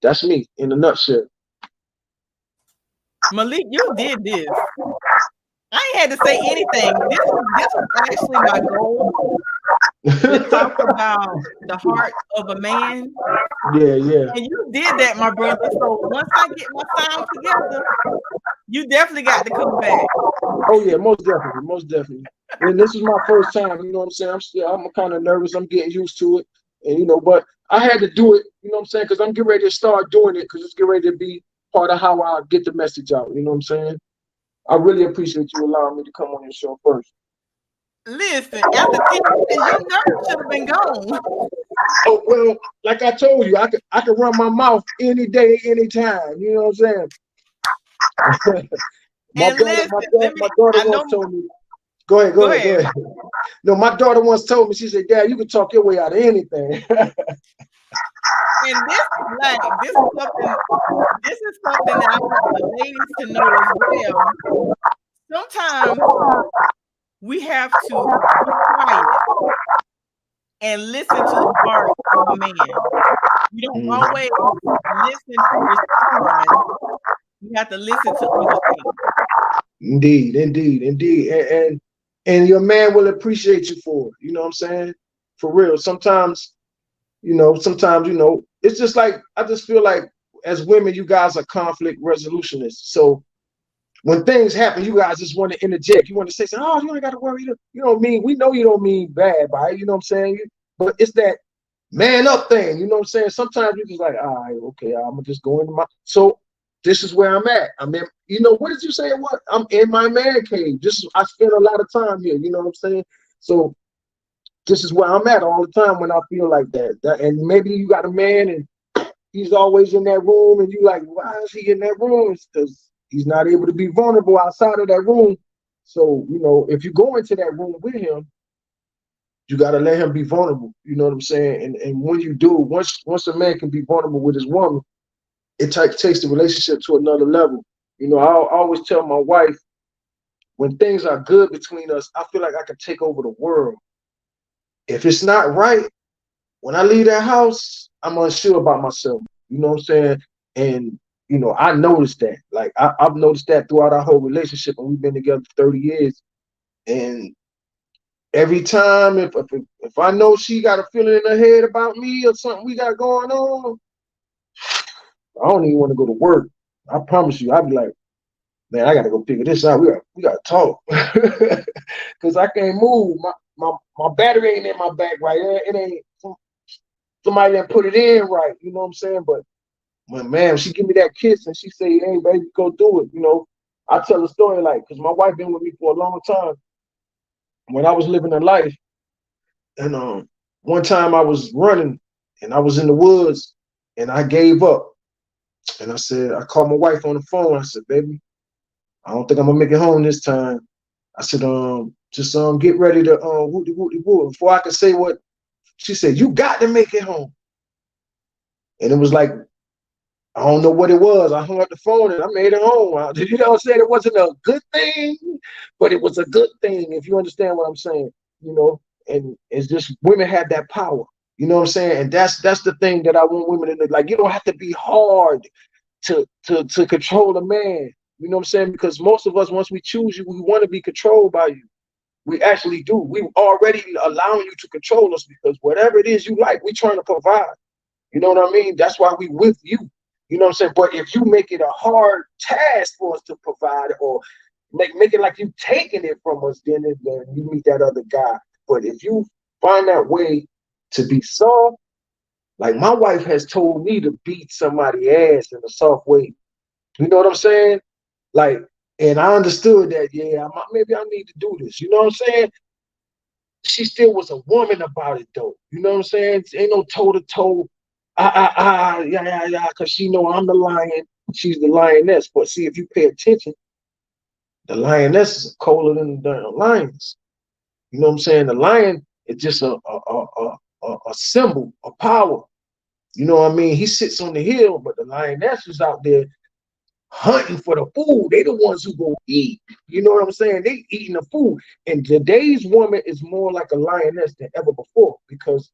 that's me in a nutshell. Malik, you did this. I ain't had to say anything. This was actually my goal to talk about the heart of a man. Yeah. And you did that, my brother. So once I get my sound together, you definitely got to come back. Oh yeah, most definitely. And this is my first time, you know what I'm saying? I'm kind of nervous. I'm getting used to it. And but I had to do it, you know what I'm saying? Because I'm getting ready to start doing it because it's getting ready to be part of how I get the message out, you know what I'm saying? I really appreciate you allowing me to come on your show first. Listen, after 10 minutes, your nerves should have been gone. Oh well, like I told you, I could run my mouth any day, anytime. You know what I'm saying? my daughter once told me. Go ahead. No, my daughter once told me. She said, "Dad, you can talk your way out of anything." And this is something that I want the ladies to know as well. Sometimes we have to be quiet and listen to the heart of a man. You don't always listen to respond. You have to listen to understand. Indeed. And your man will appreciate you for it. You know what I'm saying? For real. Sometimes, it's just like, I just feel like as women, you guys are conflict resolutionists. So when things happen, you guys just want to interject. You want to say, "Oh, you ain't got to worry." You don't mean, we know you don't mean bad by it. You know what I'm saying? But it's that man up thing. You know what I'm saying? Sometimes you're just like, "All right, okay, I'm gonna just go into my." So this is where I'm at. I'm in. What did you say? What? I'm in my man cave. I spend a lot of time here. You know what I'm saying? So this is where I'm at all the time when I feel like that. And maybe you got a man and he's always in that room, and you like, why is he in that room? It's because he's not able to be vulnerable outside of that room. So, if you go into that room with him, you got to let him be vulnerable. You know what I'm saying? And when you do, once a man can be vulnerable with his woman, it takes the relationship to another level. I always tell my wife, when things are good between us, I feel like I can take over the world. If it's not right, when I leave that house, I'm unsure about myself. You know what I'm saying? And I noticed that. Like I've noticed that throughout our whole relationship, and we've been together for 30 years. And every time, if I know she got a feeling in her head about me or something we got going on, I don't even want to go to work. I promise you, I'd be like, man, I gotta go figure this out. We gotta talk. Cause I can't move. My battery ain't in my back right. It ain't somebody that put it in right. You know what I'm saying? But when man, she give me that kiss and she say, "Hey, baby, go do it." You know, I tell a story like, cause my wife been with me for a long time. When I was living a life, and one time I was running and I was in the woods and I gave up. And I called my wife on the phone. I said, "Baby, I don't think I'm gonna make it home this time." I said, just get ready to whoopty whoopty whoop. Before I could say what she said, "You got to make it home." And it was like, I don't know what it was. I hung up the phone and I made it home. You know what I'm saying? It wasn't a good thing, but it was a good thing, if you understand what I'm saying, you know. And it's just women have that power. You know what I'm saying? And that's the thing that I want women to like. You don't have to be hard to control a man. You know what I'm saying? Because most of us, once we choose you, we want to be controlled by you. We actually do. We already allowing you to control us because whatever it is you like, we trying to provide. You know what I mean? That's why we with you. You know what I'm saying? But if you make it a hard task for us to provide or make it like you taking it from us, then you meet that other guy. But if you find that way to be soft, like my wife has told me to beat somebody's ass in a soft way. You know what I'm saying? Like, and I understood that, yeah, maybe I need to do this. You know what I'm saying? She still was a woman about it though. You know what I'm saying? Ain't no toe to toe. Yeah, because she know I'm the lion. She's the lioness. But see, if you pay attention, the lioness is colder than the lions. You know what I'm saying? The lion is just a symbol of power. You know what I mean? He sits on the hill, but the lioness is out there hunting for the food. They the ones who go eat. You know what I'm saying? They eating the food. And today's woman is more like a lioness than ever before because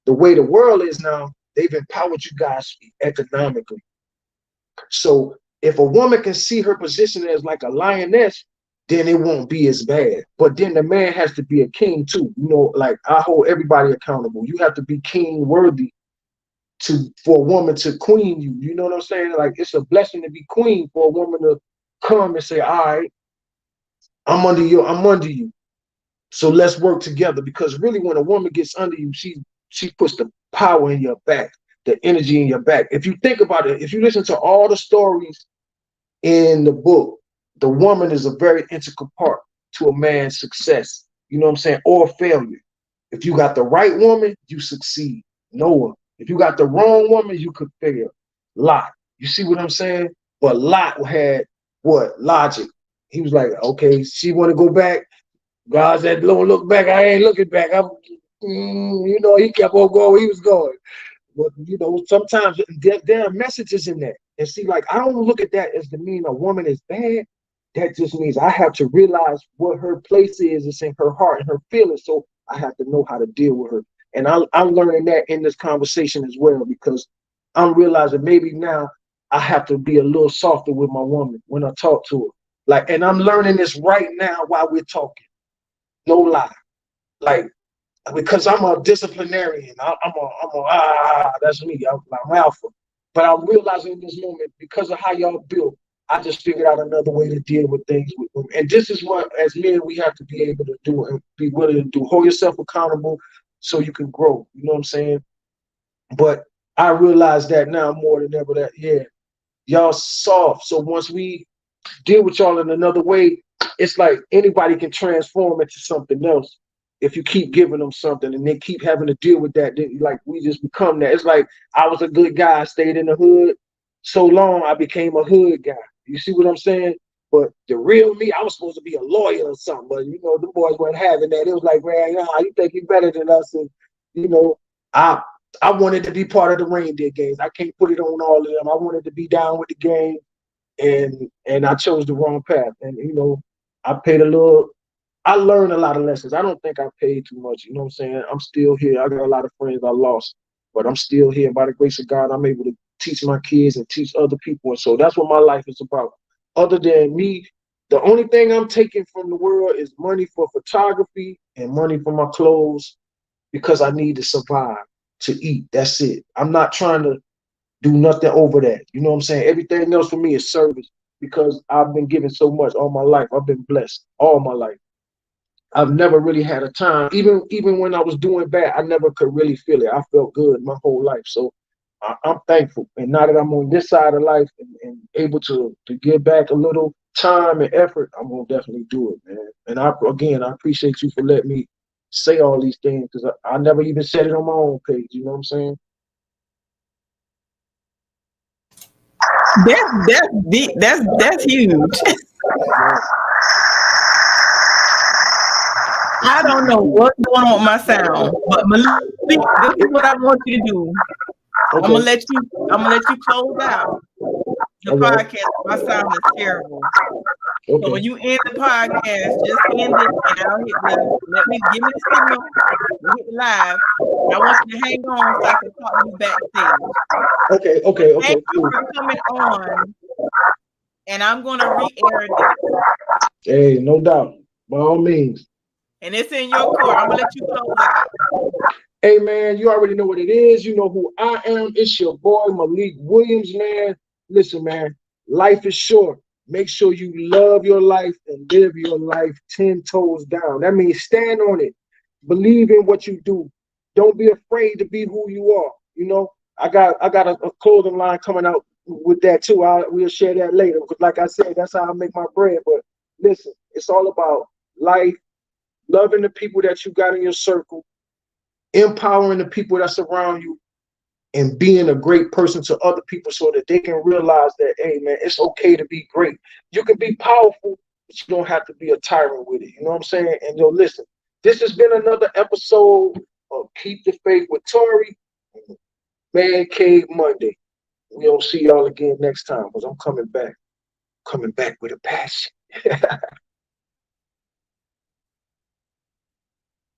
the way the world is now, they've empowered you guys economically. So if a woman can see her position as like a lioness, then it won't be as bad. But then the man has to be a king too. You know, like I hold everybody accountable. You have to be king worthy for a woman to queen you. You know what I'm saying? Like it's a blessing to be queen for a woman to come and say, "All right, I'm under you. So let's work together." Because really when a woman gets under you, she puts the power in your back, the energy in your back. If you think about it, if you listen to all the stories in the book, the woman is a very integral part to a man's success. You know what I'm saying? Or failure. If you got the right woman, you succeed. Noah. If you got the wrong woman, you could fail. Lot. You see what I'm saying? But Lot had what? Logic. He was like, okay, she want to go back. God said, don't look back. I ain't looking back. You know, he kept on going. He was going. But, you know, sometimes there are messages in that. And see, like, I don't look at that as to mean a woman is bad. That just means I have to realize what her place is. It's in her heart and her feelings. So I have to know how to deal with her. And I'm learning that in this conversation as well, because I'm realizing maybe now I have to be a little softer with my woman when I talk to her. Like, and I'm learning this right now while we're talking. No lie. Like, because I'm a disciplinarian. That's me. I'm alpha. But I'm realizing in this moment, because of how y'all built, I just figured out another way to deal with things with women. And this is what, as men, we have to be able to do and be willing to do. Hold yourself accountable so you can grow. You know what I'm saying? But I realize that now more than ever that, yeah, y'all soft. So once we deal with y'all in another way, it's like anybody can transform into something else if you keep giving them something and they keep having to deal with that. Then, like we just become that. It's like I was a good guy, I stayed in the hood so long, I became a hood guy. You see what I'm saying? But the real me, I was supposed to be a lawyer or something, but you know, the boys weren't having that. It was like, man, you think you're better than us? And you know, I I wanted to be part of the reindeer games. I can't put it on all of them. I wanted to be down with the game, and I chose the wrong path. And you know, I paid a little. I learned a lot of lessons. I don't think I paid too much. You know what I'm saying? I'm still here. I got a lot of friends I lost, but I'm still here. By the grace of God, I'm able to teach my kids and teach other people. And so that's what my life is about. Other than me, the only thing I'm taking from the world is money for photography and money for my clothes because I need to survive, to eat. That's it. I'm not trying to do nothing over that. You know what I'm saying? Everything else for me is service. because I've been given so much all my life. I've been blessed all my life. I've never really had a time, even when I was doing bad, I never could really feel it. I felt good my whole life. So I'm thankful. And now that I'm on this side of life and able to give back a little time and effort, I'm gonna definitely do it, man. And I appreciate you for letting me say all these things because I never even said it on my own page. You know what I'm saying? That's big. That's huge. I don't know what's going on with my sound, but Malik, this is what I want you to do. Okay. I'm gonna let you close out the podcast. My sound is terrible. Okay. So when you end the podcast, just end it, and I'll hit give me the signal, we'll hit live. And I want you to hang on so I can talk to you backstage. Okay. Thank you Cool. for coming on, and I'm gonna re-air this. Hey, no doubt. By all means. And it's in your court. I'm gonna let you close out. Hey man, you already know what it is. You know who I am. It's your boy Malik Williams, man. Listen, man, life is short. Make sure you love your life and live your life 10 toes down. That means stand on it. Believe in what you do. Don't be afraid to be who you are. You know, I got a clothing line coming out with that too. We'll share that later. Because like I said, that's how I make my bread. But listen, it's all about life, loving the people that you got in your circle, empowering the people that surround you, and being a great person to other people so that they can realize that, hey, man, it's okay to be great. You can be powerful, but you don't have to be a tyrant with it. You know what I'm saying? And yo, listen, this has been another episode of Keep the Faith with Tori, ManCave Monday. We'll see y'all again next time because I'm coming back with a passion.